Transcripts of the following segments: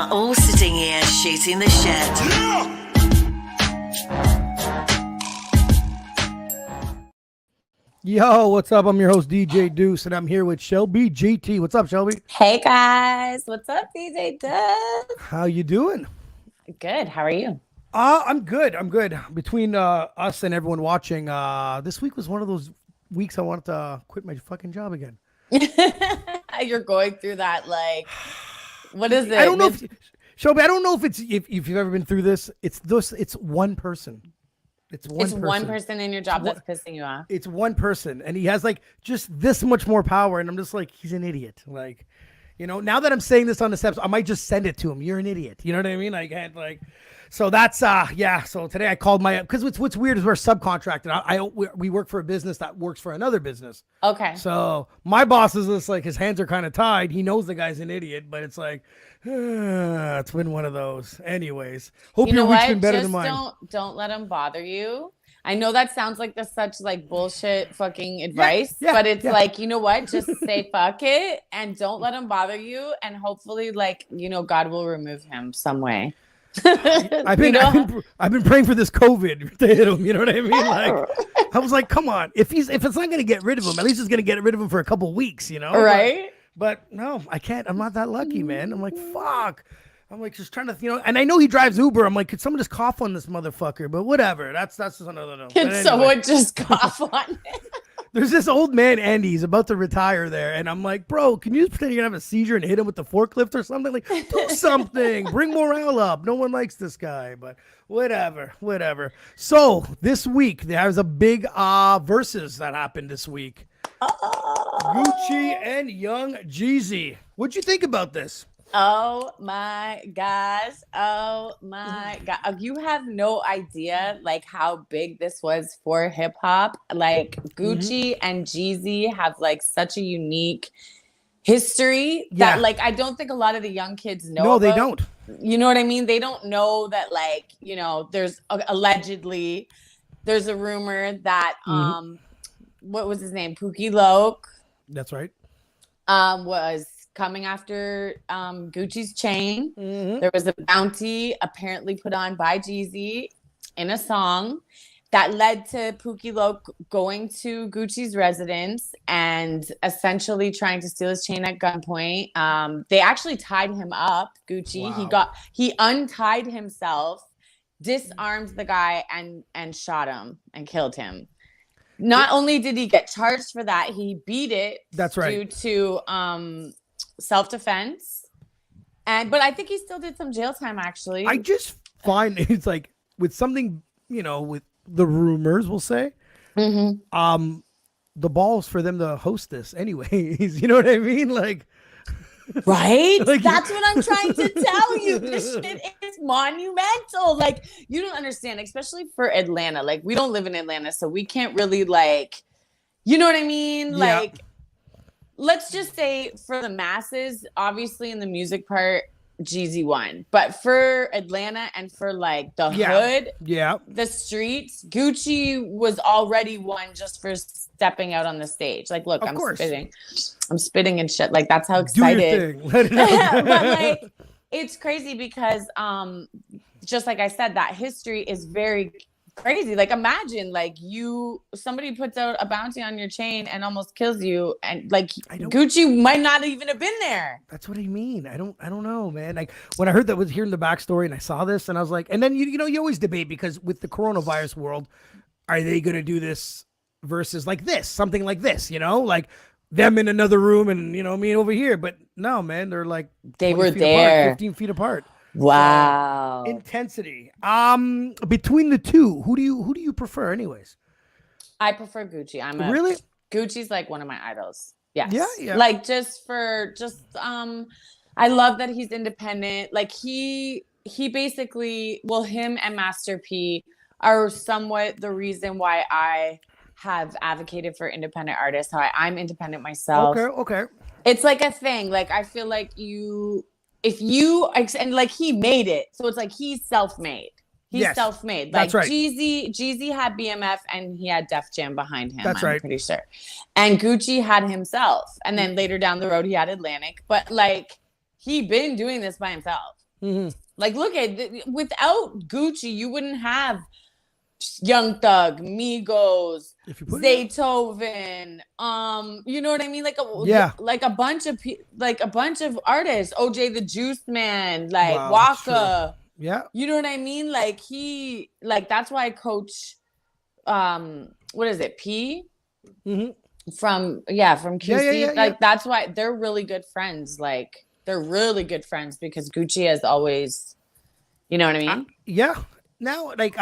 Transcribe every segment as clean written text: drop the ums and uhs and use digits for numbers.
are all sitting here shooting the shit. Yo, what's up? I'm your host, DJ Duss, and I'm here with Shel-B GT. What's up, Shel-B? Hey, guys. What's up, DJ Duss? How you doing? Good. How are you? I'm good. I'm good. Between us and everyone watching, this week was one of those weeks I wanted to quit my fucking job again. You're going through that, like, what is it? I don't know Shel-B, I don't know if you've ever been through this. It's one person. It's one person in your job that's pissing you off. It's one person, and he has like just this much more power, and I'm just like, he's an idiot. Like, you know, now that I'm saying this on the steps, I might just send it to him. You're an idiot. You know what I mean? So that's yeah. So today I called because what's weird is we're subcontracted. We work for a business that works for another business. Okay. So my boss is just like, his hands are kind of tied. He knows the guy's an idiot, but it's like, it's been one of those. Anyways, hope your week's been better than mine. Don't let him bother you. I know that sounds like such like bullshit fucking advice, but it's like, you know what? Just say fuck it and don't let him bother you, and hopefully, like, you know, God will remove him some way. I've been praying for this COVID to hit him. You know what I mean? Like, I was like, come on, if it's not gonna get rid of him, at least it's gonna get rid of him for a couple weeks, you know? Right? But no, I can't. I'm not that lucky, man. I'm like, fuck. I'm like just trying to, you know, and I know he drives Uber. I'm like, could someone just cough on this motherfucker? But whatever. That's just another note. Can someone just cough on him? There's this old man, Andy. He's about to retire there. And I'm like, bro, can you just pretend you're going to have a seizure and hit him with the forklift or something? Like, do something. Bring morale up. No one likes this guy, but whatever. So this week, there was a big Verzuz that happened this week. Gucci and Young Jeezy. What'd you think about this? Oh my gosh. Oh my God. You have no idea like how big this was for hip hop. Like Gucci and Jeezy have like such a unique history that like I don't think a lot of the young kids know. No, they don't. You know what I mean? They don't know that, like, you know, there's allegedly there's a rumor that what was his name? Pookie Loke. That's right. Was coming after Gucci's chain. There was a bounty apparently put on by Jeezy in a song that led to Pookie Loke going to Gucci's residence and essentially trying to steal his chain at gunpoint. They actually tied him up, Gucci. Wow. He untied himself, disarmed the guy, and shot him and killed him. Not only did he get charged for that, he beat it. That's right. Due to self-defense, but I think he still did some jail time, actually. I just find it's like with something, you know, with the rumors, we'll say, the balls for them to host this anyways. You know what I mean? Like, right? Like, that's what I'm trying to tell you. This shit is monumental. Like, you don't understand, especially for Atlanta. Like, we don't live in Atlanta, so we can't really, like, you know what I mean? Yeah. Like, let's just say for the masses, obviously in the music part, Jeezy won. But for Atlanta and for like the hood, the streets, Gucci was already won just for stepping out on the stage. Like, look, I'm spitting and shit. Like, that's how excited. Do your thing. Let it out. But like, it's crazy because just like I said, that history is very crazy. Like, imagine like somebody puts out a bounty on your chain and almost kills you, and like Gucci might not even have been there. That's what I mean. I don't know, man. Like, when I heard that, was hearing the backstory and I saw this and I was like, and then you know you always debate, because with the coronavirus world, are they gonna do this versus like this, something like this, you know, like them in another room and, you know, me over here? But no, man, they're like they were there apart, 15 feet apart. Wow. Intensity. Between the two, who do you prefer anyways? I prefer Gucci. Really? Gucci's like one of my idols. Yes. Yeah. Like, I love that he's independent. Like, he basically, well, him and Master P are somewhat the reason why I have advocated for independent artists. I'm independent myself. Okay. It's like a thing. Like, I feel like and like he made it, so it's like he's self-made. He's self-made. Like, that's right. Jeezy had BMF and he had Def Jam behind him. That's right. I'm pretty sure. And Gucci had himself, and then later down the road he had Atlantic. But like, he been doing this by himself. Like, look at without Gucci, you wouldn't have Young Thug, Migos, Zaytoven, you know what I mean? Like a bunch of artists, OJ the Juice Man, like Waka. Yeah. You know what I mean? Like that's why Coach what is it? P? From QC. Like that's why they're really good friends. Like they're really good friends because Gucci has always, you know what I mean? Yeah. Now, like,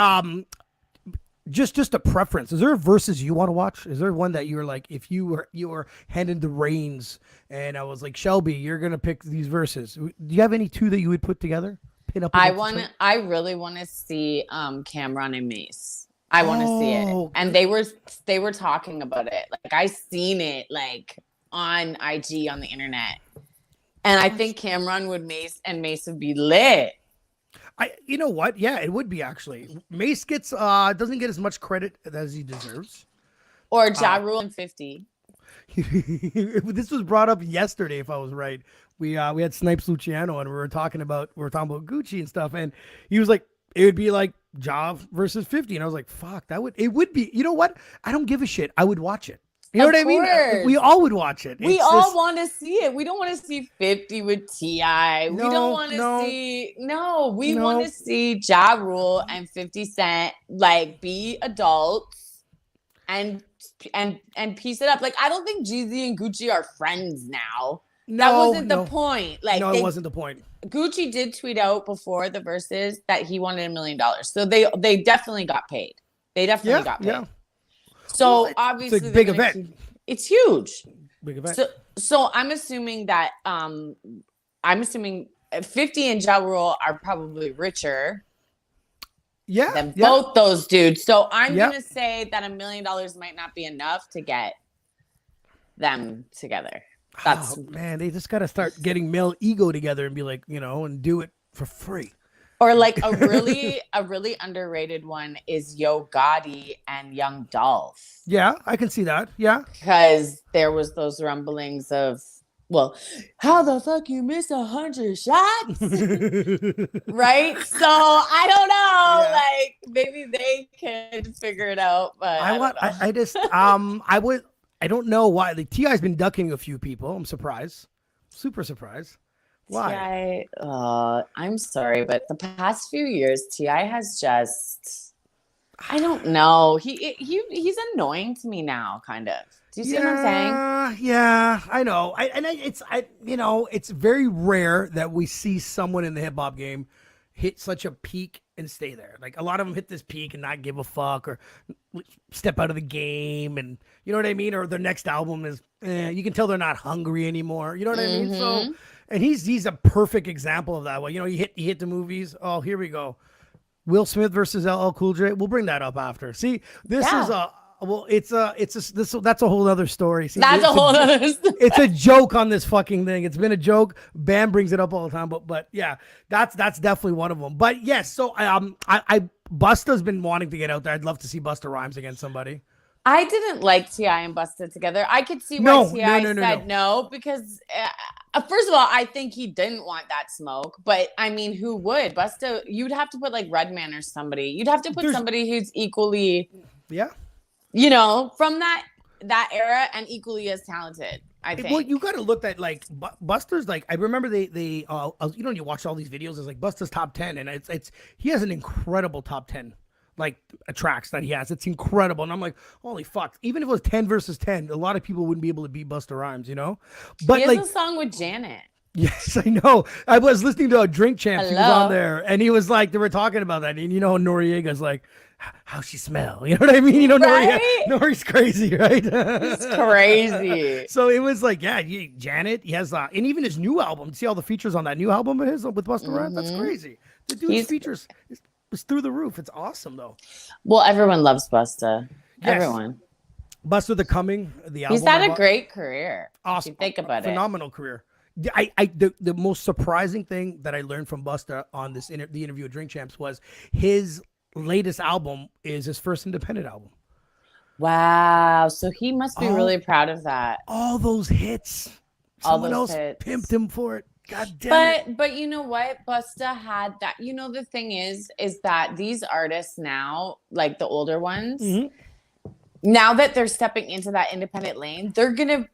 just a preference. Is there a versus you want to watch? Is there one that you're like, if you were handed the reins and I was like, Shelby, you're gonna pick these verses. Do you have any two that you would put together? Pin up. I really want to see Cameron and Mace. I want to see it. And they were talking about it. Like I seen it like on IG on the internet. And I think Cameron Mace would be lit. You know what? Yeah, it would be actually. Mace gets doesn't get as much credit as he deserves. Or Ja Rule and 50. This was brought up yesterday, if I was right. We had Snipes Luciano and we were talking about Gucci and stuff, and he was like, it would be like Ja versus 50, and I was like, fuck, it would be. You know what? I don't give a shit. I would watch it. You know what I mean? We all would watch it. We all want to see it. We don't want to see 50 with T.I. We don't want to see. No, we want to see Ja Rule and 50 Cent like be adults and piece it up. Like I don't think Jeezy and Gucci are friends now. That wasn't the point. Like it wasn't the point. Gucci did tweet out before the Verzuz that he wanted $1 million. So they definitely got paid. They definitely got paid. Yeah. So obviously it's a big event. It's huge. Big event. So I'm assuming that 50 and Ja Rule are probably richer. Yeah. Than both those dudes. So I'm gonna say that $1 million might not be enough to get them together. Man, they just gotta start getting male ego together and be like, and do it for free. Or like a really underrated one is Yo Gotti and Young Dolph. Yeah, I can see that. Yeah, because there was those rumblings of, well, how the fuck you miss 100 shots, right? So I don't know. Yeah. Like maybe they can figure it out. But I don't know why. Like T.I.'s been ducking a few people. I'm surprised, super surprised. Why? T.I., I'm sorry, but the past few years, T.I. has just, I don't know. He's annoying to me now, kind of. Do you see what I'm saying? Yeah, I know. It's very rare that we see someone in the hip hop game hit such a peak and stay there. Like a lot of them hit this peak and not give a fuck or step out of the game, and you know what I mean? Or their next album is, you can tell they're not hungry anymore. You know what I mean? So. And he's a perfect example of that. Well, you hit the movies. Oh, here we go. Will Smith versus LL Cool J. We'll bring that up after. See, this is that's a whole other story. See, that's a whole other story. It's a joke on this fucking thing. It's been a joke. Bam brings it up all the time, but yeah, that's definitely one of them. But yes, so Busta's been wanting to get out there. I'd love to see Busta Rhymes against somebody. I didn't like T.I. and Busta together. I could see why T.I. said no because first of all, I think he didn't want that smoke. But I mean, who would? Busta, you'd have to put like Redman or somebody. You'd have to put somebody who's equally, from that era and equally as talented. I think. Well, you got to look at like Busta's. Like I remember you watch all these videos. It's like Busta's top 10, and it's he has an incredible top 10. Like tracks that he has, it's incredible, and I'm like, holy fuck! Even if it was 10 versus 10, a lot of people wouldn't be able to beat Busta Rhymes, But he has a song with Janet. Yes, I know. I was listening to a Drink Champs. He was on there, and he was like, they were talking about that, and Noriega's like, how she smell? You know what I mean? Nori's crazy, right? It's crazy. So it was like, Janet. He has, and even his new album. See all the features on that new album of his with Busta Rhymes? That's crazy. The dude's features. It's through the roof. It's awesome though. Well, everyone loves Busta. Yes. Everyone. Busta the Coming, the album. He's had a great career. Awesome. Think about Phenomenal career. The most surprising thing that I learned from Busta on the interview with Drink Champs was his latest album is his first independent album. Wow. So he must be really proud of that. All those hits. Someone else pimped him for it. God damn it. But you know what? Busta had that. You know, the thing is that these artists now, like the older ones, now that they're stepping into that independent lane, they're gonna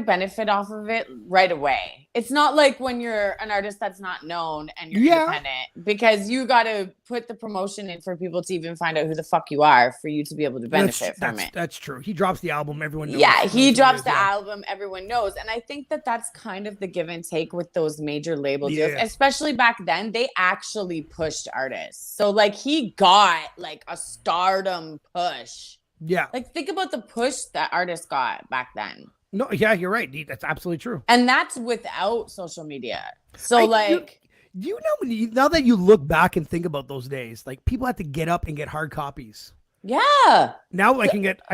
benefit off of it right away. It's not like when you're an artist that's not known and you're independent, because you got to put the promotion in for people to even find out who the fuck you are for you to be able to benefit from it. That's true. He drops the album, everyone knows. Yeah, he drops the album, everyone knows. And I think that that's kind of the give and take with those major label deals, especially back then. They actually pushed artists. So like he got like a stardom push. Yeah. Like think about the push that artists got back then. No, yeah, you're right. That's absolutely true. And that's without social media. So do you know, now that you look back and think about those days, like people had to get up and get hard copies. Yeah. Now I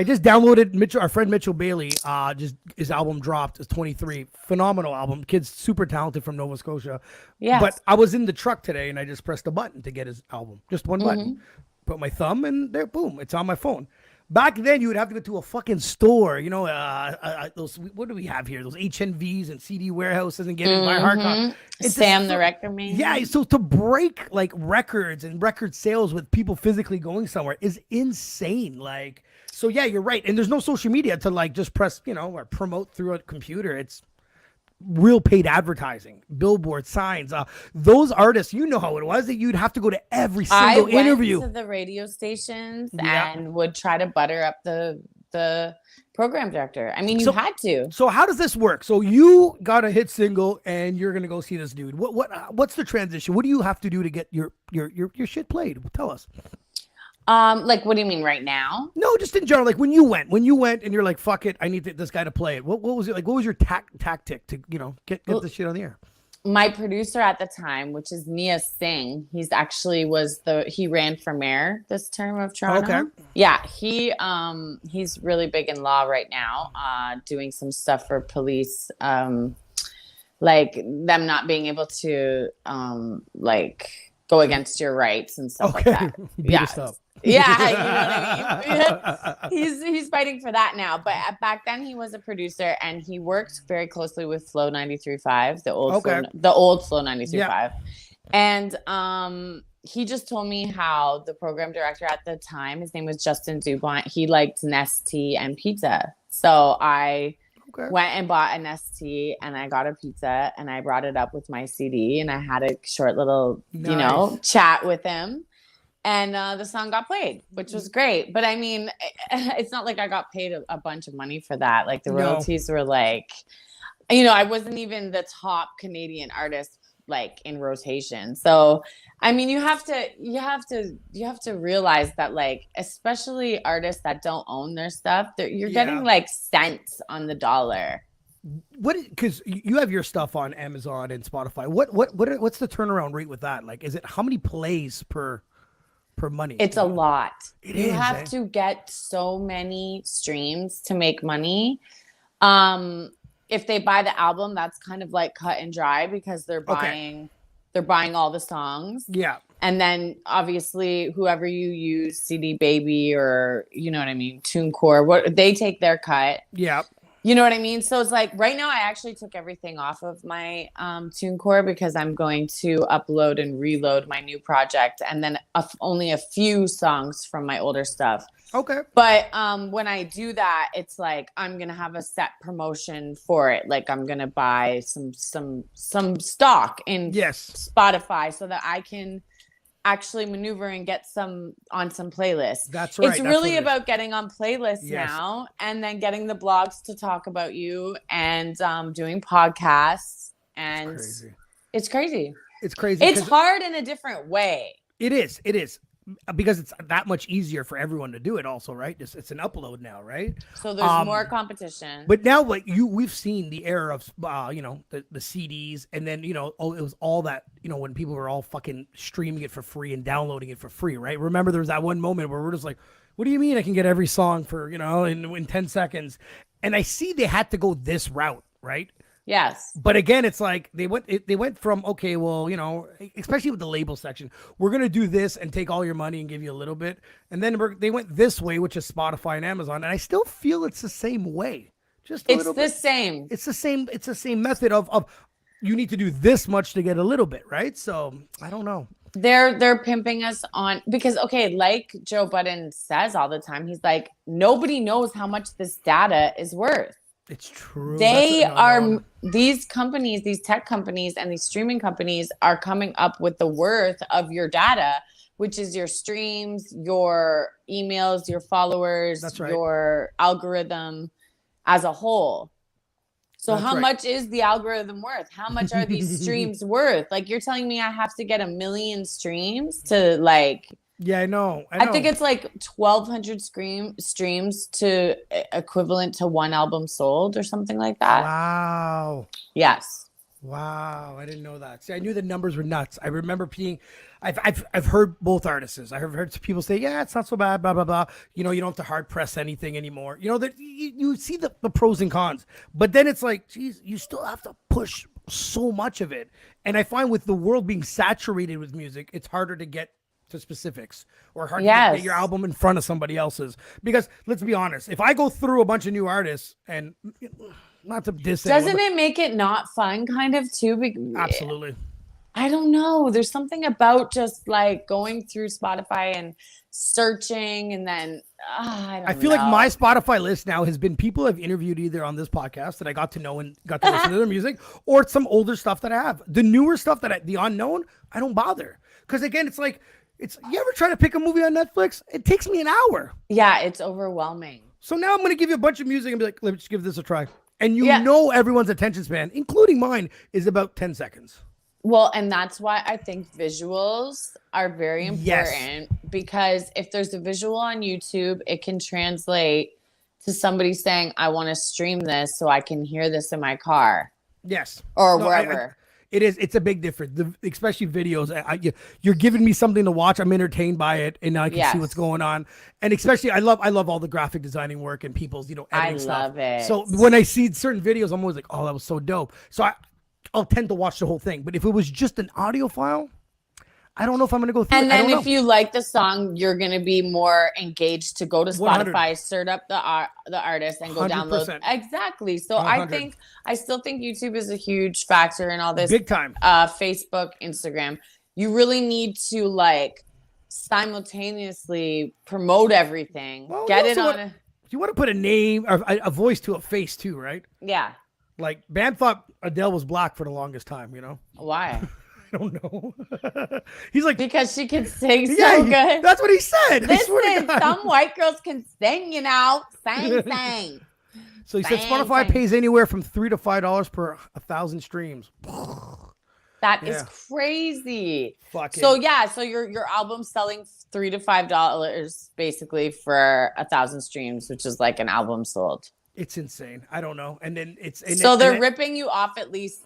just downloaded our friend Mitchell Bailey, just his album dropped. It's 23. Phenomenal album. Kid's super talented from Nova Scotia. Yeah. But I was in the truck today and I just pressed a button to get his album. Just one button. Put my thumb and there, boom, it's on my phone. Back then, you would have to go to a fucking store, you know, those, what do we have here? Those HNVs and CD warehouses and get it by hard copy. Sam the record man. Yeah, so to break like records and record sales with people physically going somewhere is insane. Like, so yeah, you're right. And there's no social media to like just press, you know, or promote through a computer. It's real paid advertising, billboard signs. Those artists, you know how it was, that you'd have to go to every single interview. I went to the radio stations and would try to butter up the program director. I mean, you had to. So how does this work? So you got a hit single and you're gonna go see this dude. What's the transition? What do you have to do to get your shit played? Tell us. Like, what do you mean right now? No, just in general. Like when you went and you're like, fuck it, I need this guy to play it. What was it like? What was your tactic to, you know, get this shit on the air? My producer at the time, which is Nia Singh, he ran for mayor this term of Toronto. Okay. Yeah, he's really big in law right now, doing some stuff for police, like them not being able to like go against your rights and stuff like that. Yeah, you know what I mean? He's fighting for that now. But back then he was a producer and he worked very closely with Flow 93.5, the old Flow 93.5. Yeah. And he just told me how the program director at the time, his name was Justin Dubont, he liked Nestea and pizza. So I went and bought a Nestea and I got a pizza and I brought it up with my CD and I had a short little, you know, chat with him. And the song got played, which was great. But I mean, it's not like I got paid a bunch of money for that. Like the royalties were like, you know, I wasn't even the top Canadian artist like in rotation. So, I mean, you have to realize that, like, especially artists that don't own their stuff, you're getting like cents on the dollar. Because you have your stuff on Amazon and Spotify. What's the turnaround rate with that? Like, is it how many plays per money? It's a lot. You have to get so many streams to make money. If they buy the album, that's kind of like cut and dry because they're buying all the songs. Yeah. And then obviously whoever you use, CD Baby or, you know what I mean, TuneCore, they take their cut. Yeah. You know what I mean? So it's like right now I actually took everything off of my TuneCore because I'm going to upload and reload my new project and then only a few songs from my older stuff. Okay. But when I do that, it's like I'm going to have a set promotion for it. Like I'm going to buy some stock in Spotify so that I can actually maneuver and get on some playlists. That's right. It's really about getting on playlists now and then getting the blogs to talk about you and doing podcasts. And it's crazy. It's crazy. It's hard in a different way. It is. Because it's that much easier for everyone to do it also, right? It's an upload now, right? So there's more competition. But now like we've seen the era of you know, the CDs and then, you know, it was all that, you know, when people were all fucking streaming it for free and downloading it for free, right? Remember there was that one moment where we're just like, what do you mean I can get every song for, you know, in 10 seconds? And I see they had to go this route, right? Yes. But again, it's like they went from, okay, well, you know, especially with the label section, we're going to do this and take all your money and give you a little bit. And then they went this way, which is Spotify and Amazon. And I still feel it's the same way. Just a little bit. It's the same. It's the same method of you need to do this much to get a little bit, right? So I don't know. They're pimping us on because like Joe Budden says all the time, he's like, nobody knows how much this data is worth. It's true. These companies, these tech companies and these streaming companies are coming up with the worth of your data, which is your streams, your emails, your followers, your algorithm as a whole. So how much is the algorithm worth? How much are these streams worth? Like, you're telling me I have to get 1 million streams to like... Yeah, I know. I think it's like 1,200 streams to equivalent to one album sold or something like that. Wow. Yes. Wow, I didn't know that. See, I knew the numbers were nuts. I remember I've heard both artists. I have heard people say, yeah, it's not so bad, blah, blah, blah. You don't have to hard press anything anymore. That you see the pros and cons, but then it's like, geez, you still have to push so much of it. And I find with the world being saturated with music, it's harder to get to specifics or hard to get your album in front of somebody else's. Because let's be honest, if I go through a bunch of new artists and not to diss doesn't it make it not fun kind of too? Absolutely. I don't know. There's something about just like going through Spotify and searching and then I feel like my Spotify list now has been people I've interviewed either on this podcast that I got to know and got to listen to their music, or some older stuff that I have. The newer stuff the unknown, I don't bother. Because again, it's like, you ever try to pick a movie on Netflix? It takes me an hour. Yeah, it's overwhelming. So now I'm going to give you a bunch of music and be like, let's just give this a try. And know everyone's attention span, including mine, is about 10 seconds. Well, and that's why I think visuals are very important, because if there's a visual on YouTube, it can translate to somebody saying, I want to stream this so I can hear this in my car. Yes. Or wherever. It's a big difference, especially videos. You're giving me something to watch. I'm entertained by it, and I can see what's going on. And especially, I love all the graphic designing work and people's, editing stuff. I love it. So when I see certain videos, I'm always like, oh, that was so dope. So I'll tend to watch the whole thing. But if it was just an audio file, I don't know if I'm going to go through it. And then if you like the song, you're going to be more engaged to go to Spotify, 100. Search up the artist and go 100%. Download. Exactly. So 100. I still think YouTube is a huge factor in all this. Big time. Facebook, Instagram. You really need to like simultaneously promote everything. Well, get it on. You want to put a name or a voice to a face too, right? Yeah. Like Bam thought Adele was black for the longest time, Why? I don't know. He's like, because she can sing so good. That's what he said. Listen, some white girls can sing, sing. So he said Spotify pays anywhere from $3 to $5 per 1,000 streams. That is crazy. Fucking. So so your album's selling $3 to $5 basically for 1,000 streams, which is like an album sold. It's insane. I don't know. And then they're ripping you off at least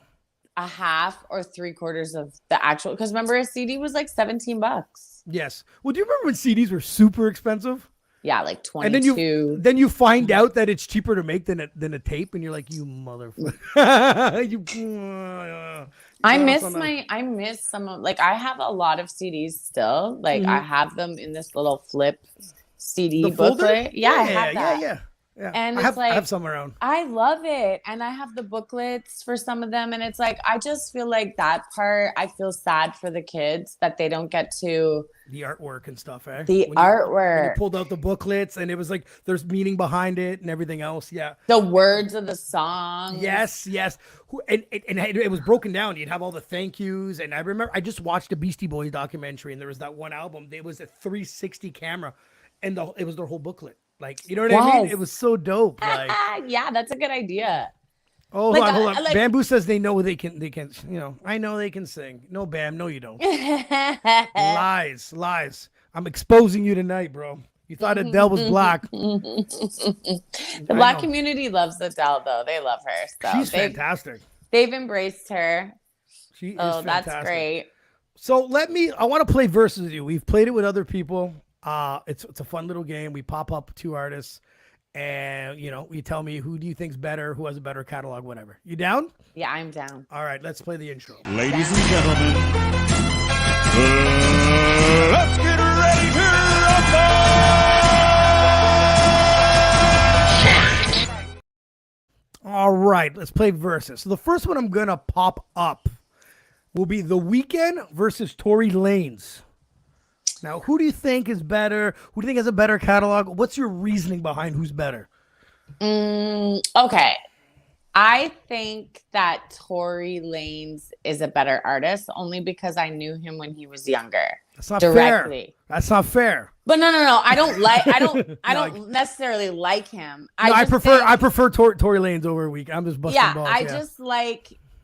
a half or 3/4 of the actual, because remember a CD was like $17. Yes. Well, do you remember when CDs were super expensive? Yeah, like 22. And then you find out that it's cheaper to make than a tape, and you're like, you motherfucker. I miss some of, like, I have a lot of CDs still. Like I have them in this little flip CD booklet. Yeah, I have that. Yeah. And I have some around. I love it. And I have the booklets for some of them. And it's like, I just feel like that part, I feel sad for the kids that they don't get to. The artwork and stuff, eh? Artwork. When you pulled out the booklets and it was like, there's meaning behind it and everything else. Yeah. The words of the song. Yes. And it was broken down. You'd have all the thank yous. And I remember I just watched a Beastie Boys documentary, and there was that one album. It was a 360 camera, and it was their whole booklet. Like, you know what I mean? It was so dope. Like, yeah, that's a good idea. Oh, like, hold on. Bamboo says they know they can, I know they can sing. No, Bam, no, you don't. Lies. I'm exposing you tonight, bro. You thought Adele was black. The black community loves Adele, though. They love her. So she's fantastic. They've embraced her. She is fantastic. That's great. So I want to play Verzuz with you. We've played it with other people. It's a fun little game. We pop up 2 artists, and you tell me who do you think's better, who has a better catalog, whatever. You down? Yeah, I'm down. All right, let's play the intro. Ladies and gentlemen, let's get ready to rumble! All right. right, let's play Verzuz. So the first one I'm gonna pop up will be The Weeknd versus Tory Lanez. Now, who do you think is better? Who do you think has a better catalog? What's your reasoning behind who's better? Okay. I think that Tory Lanez is a better artist only because I knew him when he was younger. That's not directly. fair. That's not fair. But no. I don't necessarily like him. I prefer Tory Lanez over a week. I'm just busting balls.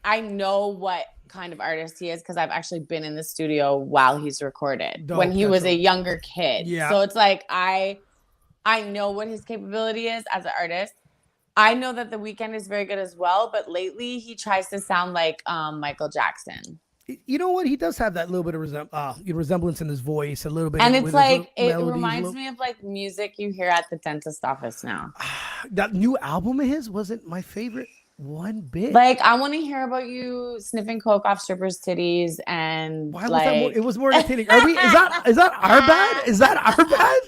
I know what kind of artist he is because I've actually been in the studio while he's recorded when he was a younger kid. Yeah. So it's like I know what his capability is as an artist. I know that The Weeknd is very good as well, but lately he tries to sound like Michael Jackson. You know what? He does have that little bit of resemblance in his voice, a little bit. And it's like, it reminds me of like music you hear at the dentist office now. That new album of his wasn't my favorite one bit. Like, I want to hear about you sniffing coke off strippers' titties and why was that more, it was more entertaining. Is that our bad? Is that our bad?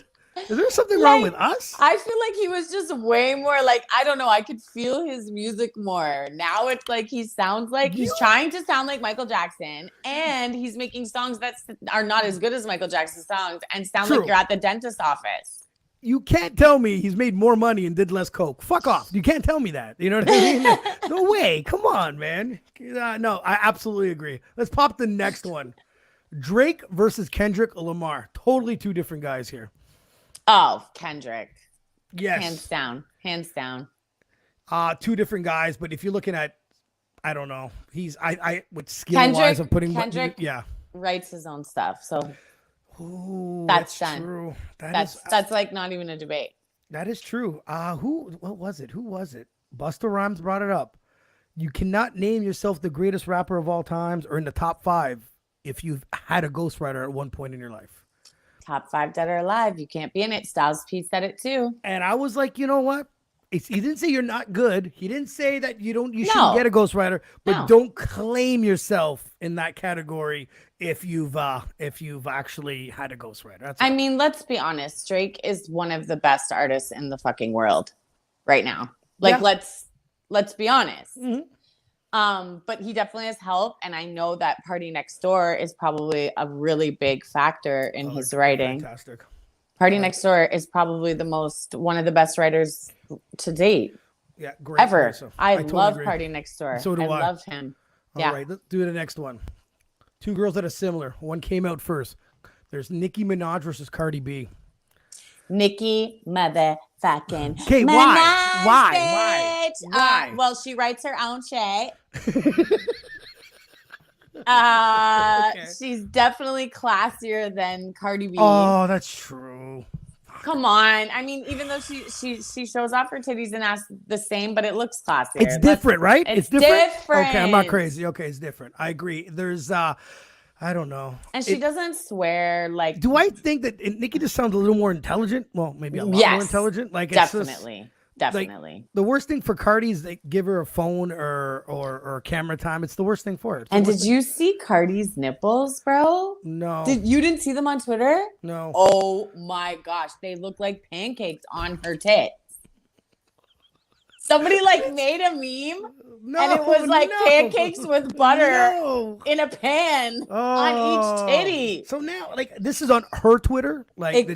Is there something wrong with us? I feel like he was just way more like, I don't know. I could feel his music more. Now it's like he sounds like he's trying to sound like Michael Jackson, and he's making songs that are not as good as Michael Jackson's songs and sound like you're at the dentist office. You can't tell me he's made more money and did less coke. Fuck off. You can't tell me that. You know what I mean? No way. Come on, man. No, I absolutely agree. Let's pop the next one. Drake versus Kendrick Lamar. Totally two different guys here. Oh, Kendrick. Yes. Hands down. Two different guys, but if you're looking at, I don't know, I with skill wise of putting Kendrick writes his own stuff, so that's done. True. That's like not even a debate. That is true. What was it? Who was it? Busta Rhymes brought it up. You cannot name yourself the greatest rapper of all times or in the top 5 if you've had a ghostwriter at one point in your life. Top 5 dead or alive. You can't be in it. Styles P said it too. And I was like, you know what? He didn't say you're not good. He didn't say that you shouldn't get a ghostwriter, but don't claim yourself in that category if you've actually had a ghostwriter. I mean, let's be honest. Drake is one of the best artists in the fucking world right now. Like, let's be honest. Mm-hmm. But he definitely has help, and I know that Party Next Door is probably a really big factor in his writing. Fantastic. Party Next Door is probably one of the best writers to date. Yeah, great. Ever. So I totally love agree. Party Next Door. So do I. Love him. All right, let's do the next one. Two girls that are similar. One came out first. There's Nicki Minaj versus Cardi B. Nicki motherfucking Okay, Minaj, why? bitch. Why? Well, she writes her own shit. She's definitely classier than Cardi B. Oh, that's true. Come on. I mean, even though she shows off her titties and ass the same, but it looks classier. It's different, right? It's different. Okay, I'm not crazy. Okay, it's different. I agree. There's I don't know. And she doesn't swear like. Do I think that Nicki just sounds a little more intelligent? Well, maybe a lot more intelligent. Like definitely. Definitely. Like, the worst thing for Cardi is they give her a phone or camera time. It's the worst thing for her. And did you see Cardi's nipples, bro? No. You didn't see them on Twitter? No. Oh my gosh. They look like pancakes on her tits. Somebody like made a meme and it was like pancakes with butter in a pan on each titty. So now, like, this is on her Twitter. Like,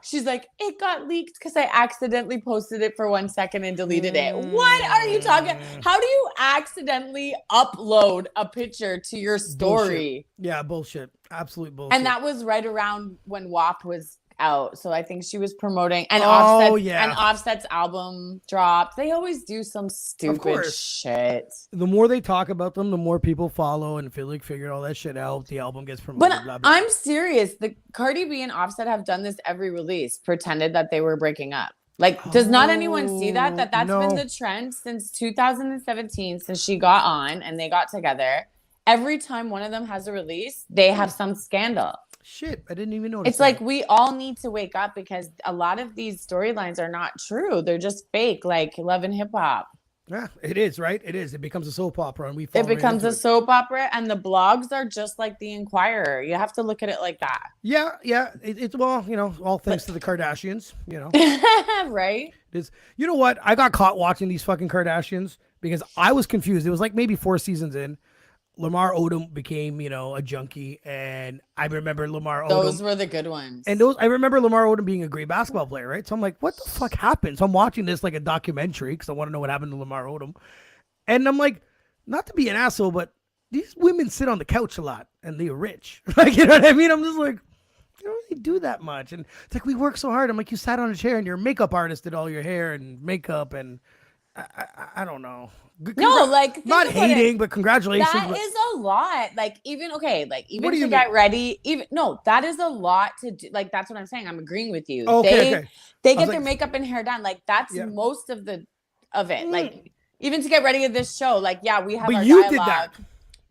she's like, it got leaked because I accidentally posted it for 1 second and deleted it. What are you talking? How do you accidentally upload a picture to your story? Bullshit. Yeah, bullshit. Absolute bullshit. And that was right around when WAP was out, so I think she was promoting and Offset's album dropped. They always do some stupid shit. The more they talk about them, the more people follow and figure all that shit out. The album gets promoted. But blah, blah. I'm serious. The Cardi B and Offset have done this every release, pretended that they were breaking up. Like, does not anyone see that's been the trend since 2017, since she got on and they got together. Every time one of them has a release, they have some scandal. Shit, I didn't even notice. It's like we all need to wake up because a lot of these storylines are not true. They're just fake, like Love and Hip Hop. Yeah, it is, right? It is. It becomes a soap opera, and it becomes a soap opera, and the blogs are just like the Inquirer. You have to look at it like that. Yeah. It's well, all thanks to the Kardashians, right? You know what? I got caught watching these fucking Kardashians. because I was confused. It was like maybe 4 seasons in. Lamar Odom became, a junkie, and I remember Lamar Odom. Those were the good ones. And I remember Lamar Odom being a great basketball player, right? So I'm like, what the fuck happened? So I'm watching this like a documentary because I want to know what happened to Lamar Odom. And I'm like, not to be an asshole, but these women sit on the couch a lot, and they're rich. Like, you know what I mean? I'm just like, you don't really do that much. And it's like, we work so hard. I'm like, you sat on a chair, and your makeup artist did all your hair and makeup, and I don't know. No, like not hating, but congratulations. That is a lot. Like even What do you to get mean? ready. That is a lot to do. Like that's what I'm saying. I'm agreeing with you. Okay. They get their makeup and hair done. Like that's Yeah. most of it. Like even to get ready to this show. Like yeah, we have. But our you dialogue. did that.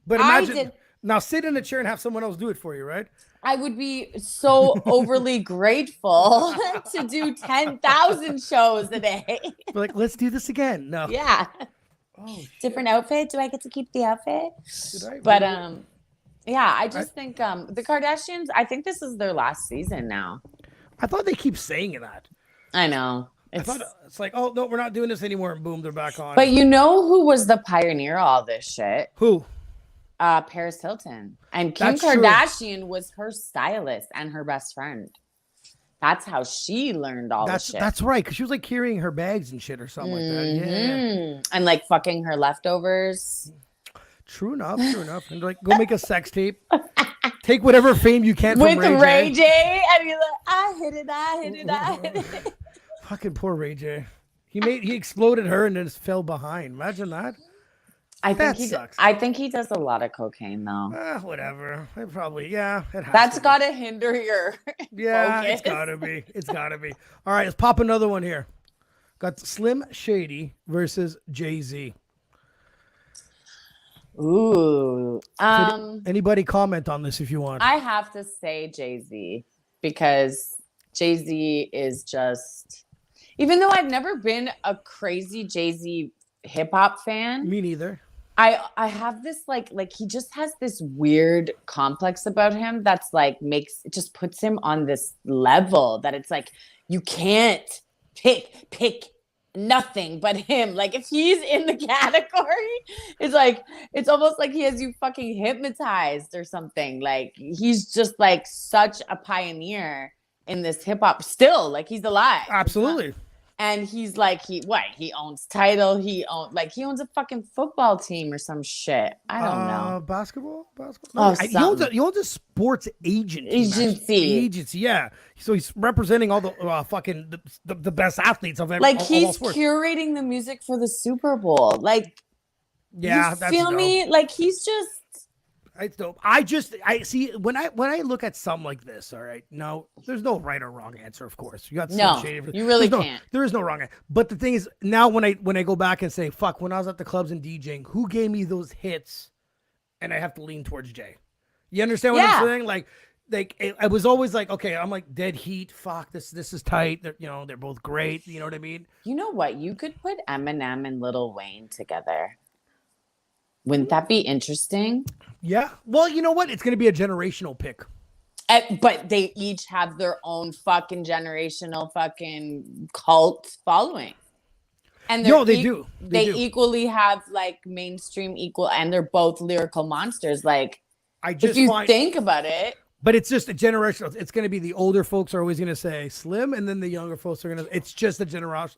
But imagine did. now sit in a chair and have someone else do it for you, right? I would be so overly grateful to do 10,000 shows a day. We're like, let's do this again. No. Yeah. Oh, Different outfit. Do I get to keep the outfit? shit. But yeah, I just think the Kardashians, I think this is their last season now. I thought they keep saying that. I know. I thought it's like, oh no, we're not doing this anymore, and boom, they're back on. But you know who was the pioneer of all this shit? Who? Paris Hilton. And Kim That's true. Kardashian was her stylist and her best friend. That's how she learned all this shit. That's right, because she was like carrying her bags and shit or something like that. Yeah. Mhm. And like fucking her leftovers. True enough. And like, go make a sex tape. Take whatever fame you can With from Ray J. And you're like, I hit it. Fucking poor Ray J. He exploded her and then just fell behind. Imagine that. That sucks. I think he does a lot of cocaine though. Whatever. It probably, yeah. It has That's to be. got to hinder your Yeah, focus. it's gotta be. All right, let's pop another one here. Got Slim Shady versus Jay-Z. Ooh. Anybody comment on this if you want? I have to say Jay-Z because Jay-Z is just, even though I've never been a crazy Jay-Z hip hop fan, Me neither. I have this like he just has this weird complex about him that's like it just puts him on this level that it's like you can't pick nothing but him. Like if he's in the category, it's like it's almost like he has you fucking hypnotized or something. Like he's just like such a pioneer in this hip hop still. Like he's alive. Absolutely. And he's like, he owns title. He owns a fucking football team or some shit. I don't know. Basketball? No, Oh, he owns a sports agency. Agency. Yeah. So he's representing all the fucking the best athletes of every. Like all he's sports. curating the music for the Super Bowl. Like, Yeah, you that's feel dope. me? Like he's just. It's dope. I see when I look at something like this. All right, no, there's no right or wrong answer. Of course, you got No, you really There's can't. There is no wrong answer. But the thing is, now when I go back and say, fuck, when I was at the clubs and DJing, who gave me those hits, and I have to lean towards Jay. You understand what I'm saying? Like I was always like, okay, I'm like dead heat. Fuck, this is tight. They're both great. You know what I mean? You know what? You could put Eminem and Lil Wayne together. Wouldn't that be interesting? Yeah. Well, you know what? It's gonna be a generational pick. But they each have their own fucking generational fucking cult following. And they do. They do. equally have like mainstream and they're both lyrical monsters. Like If you think about it. But it's just a generational. It's going to be the older folks are always going to say Slim, and then the younger folks are going to. It's just a generous.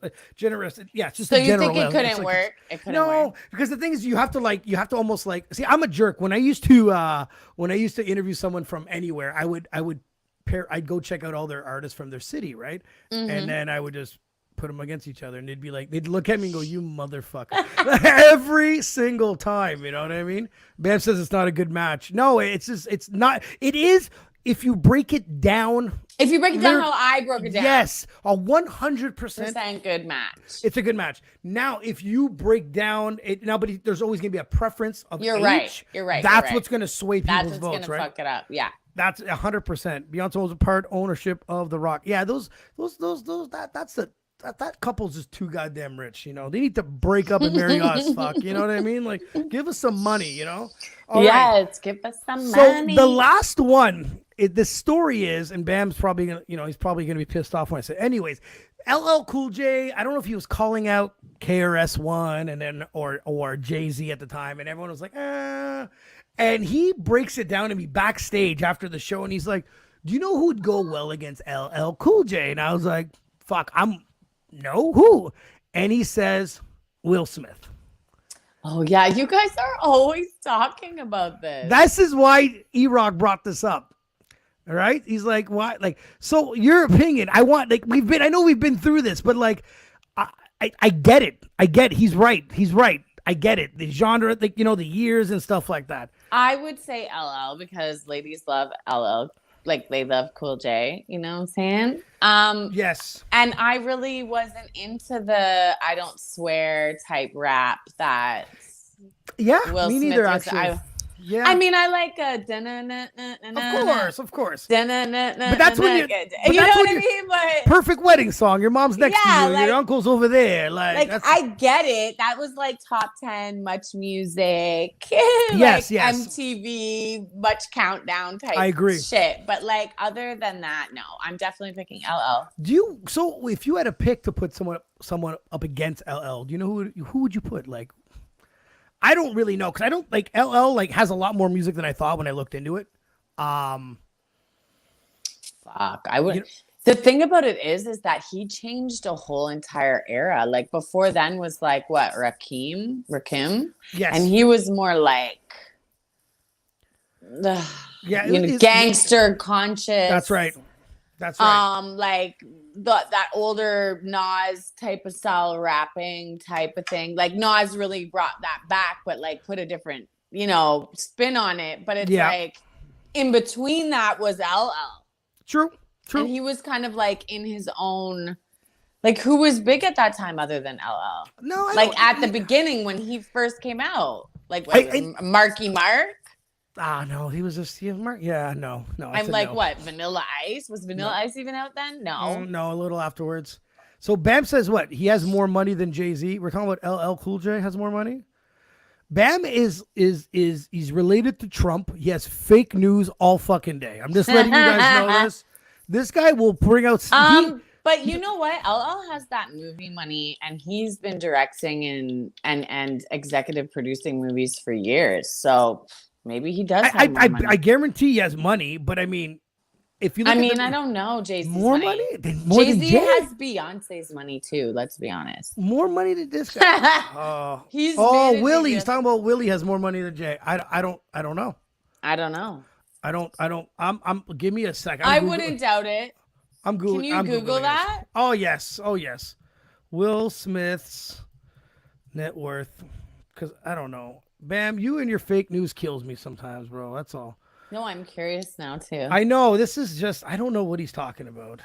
Yeah, it's just. So a you general think it level. couldn't work? It couldn't No, work. because the thing is, you have to almost like. See, I'm a jerk. When I used to interview someone from anywhere, I'd go check out all their artists from their city, right? Mm-hmm. And then I would just put them against each other, and they'd look at me and go, "You motherfucker!" Every single time, you know what I mean? Bam says it's not a good match. No, it's not. It is if you break it down. If you break it down how I broke it down, yes, 100%. Good match. It's a good match. Now, if you break down it now, but there's always gonna be a preference of You're age. right. You're right. That's You're right. what's gonna sway That's people's what's votes, gonna right? fuck it up. Yeah. That's 100%. Beyonce was a part ownership of The Rock. Yeah, that couple's just too goddamn rich, you know. They need to break up and marry us, fuck. You know what I mean? Like, give us some money, you know? All right. Yes, give us some So money. the last one the story is, and Bam's probably gonna, he's probably gonna be pissed off when I say. Anyways, LL Cool J. I don't know if he was calling out KRS-One and then or Jay-Z at the time, and everyone was like, and he breaks it down to me backstage after the show, and he's like, "Do you know who would go well against LL Cool J?" And I was like, "Fuck, no, who?" And he says, Will Smith. Oh, yeah. You guys are always talking about this. This is why E-Rock brought this up. All right? He's like, why? Like, so your opinion, I know we've been through this, but like, I get it. He's right. I get it. The genre, like, the years and stuff like that. I would say LL because ladies love LL. Like, they love Cool J, you know what I'm saying? Yes. And I really wasn't into the I don't swear type rap that Will me Smith neither, was. actually. Yeah. I mean, I like a Of course. But that's when you know what I mean? But perfect wedding song. Your mom's next to you. like, your uncle's over there. Like I get it. That was like top 10, much music. Yes. MTV, much countdown type. I agree. Shit. But like other than that, no. I'm definitely picking LL. So if you had a pick to put someone up against LL, do you know who would you put? Like, I don't really know because I don't like LL. Like, has a lot more music than I thought when I looked into it. Fuck, I would. The thing about it is that he changed a whole entire era. Like before then was like what Rakim, yes, and he was more like, gangster conscious. That's right. Like that older Nas type of style rapping type of thing. Like Nas really brought that back, but like put a different, spin on it. But it's like in between that was LL. True. And he was kind of like in his own, like who was big at that time other than LL? No, at the beginning when he first came out, like Marky Mark. No, he was just no. I'm like, what? Vanilla Ice? Was Vanilla Ice even out then? No. No, a little afterwards. So Bam says what? He has more money than Jay-Z. We're talking about LL Cool J has more money. Bam is he's related to Trump. He has fake news all fucking day. I'm just letting you guys know this. This guy will bring out. But you know what? LL has that movie money, and he's been directing and executive producing movies for years. So. Maybe he does have more money. I guarantee he has money, but I mean, if you look I don't know Jay-Z's more money Jay-Z has Beyonce's money too, let's be honest. More money than this guy. Willie. He's talking about Willie has more money than Jay. I don't know. I don't know. I'm give me a second. I wouldn't doubt it. I'm Googling. Can you Google that? Oh yes. Will Smith's net worth, because I don't know. Bam, you and your fake news kills me sometimes, bro. That's all. No, I'm curious now too. I know this is just I don't know what he's talking about.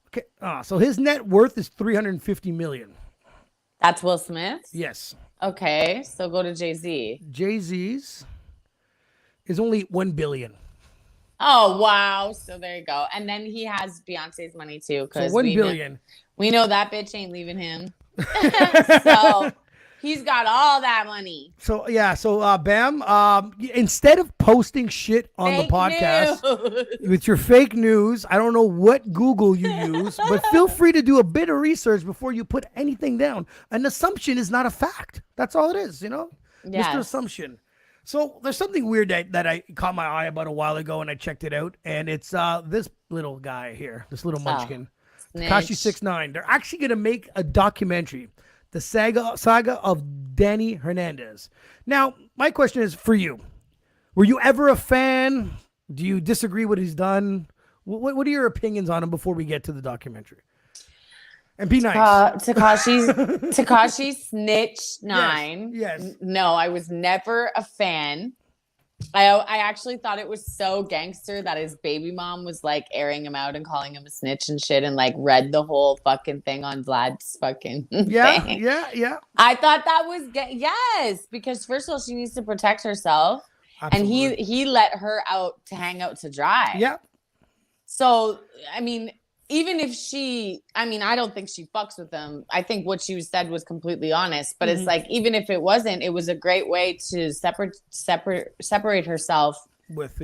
Okay, so his net worth is $350 million. That's Will Smith? Yes. Okay, so go to Jay-Z. Jay-Z's is only $1 billion. Oh wow! So there you go. And then he has Beyonce's money too, because $1 billion. We know that bitch ain't leaving him. So. He's got all that money. So Bam, instead of posting shit on the podcast with your fake news, I don't know what Google you use, but feel free to do a bit of research before you put anything down. An assumption is not a fact. That's all it is, Yes. Mr. Assumption. So there's something weird that I caught my eye about a while ago, and I checked it out, and it's this little guy here, this little munchkin, Tekashi 6ix9ine. They're actually going to make a documentary. The saga of Danny Hernandez. Now, my question is for you. Were you ever a fan? Do you disagree with what he's done? What are your opinions on him before we get to the documentary? And be nice. Tekashi Snitch 9. Yes. No, I was never a fan. I actually thought it was so gangster that his baby mom was like airing him out and calling him a snitch and shit and like read the whole fucking thing on Vlad's fucking thing. Yeah. I thought that was yes, because first of all, she needs to protect herself. Absolutely. And he let her out to hang out to dry. Yeah. So, I mean, even if I don't think she fucks with him. I think what she said was completely honest, but it's like, even if it wasn't, it was a great way to separate herself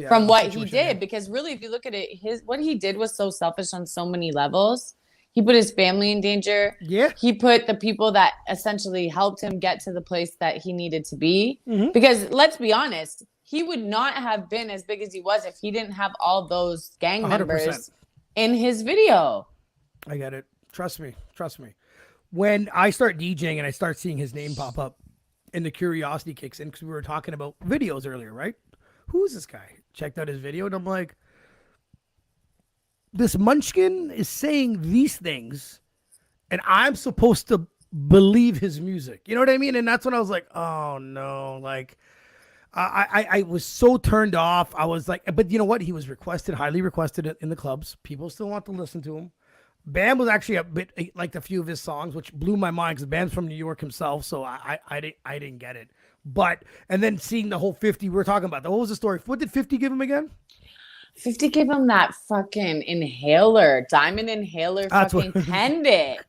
from what he situation, did. Because really, if you look at it, what he did was so selfish on so many levels. He put his family in danger. Yeah. He put the people that essentially helped him get to the place that he needed to be. Mm-hmm. Because let's be honest, he would not have been as big as he was if he didn't have all those gang 100%. members in his video. I get it. Trust me. When I start DJing and I start seeing his name pop up and the curiosity kicks in, because we were talking about videos earlier, right? Who is this guy? Checked out his video and I'm like, this munchkin is saying these things and I'm supposed to believe his music. You know what I mean? And that's when I was like, oh no, like I was so turned off. I was like, but you know what? He was highly requested in the clubs. People still want to listen to him. Bam was actually a bit like a few of his songs, which blew my mind because Bam's from New York himself. So I didn't get it. But, and then seeing the whole 50, we were talking about, what was the story? What did 50 give him again? 50 gave him that fucking inhaler, diamond inhaler, fucking pendant.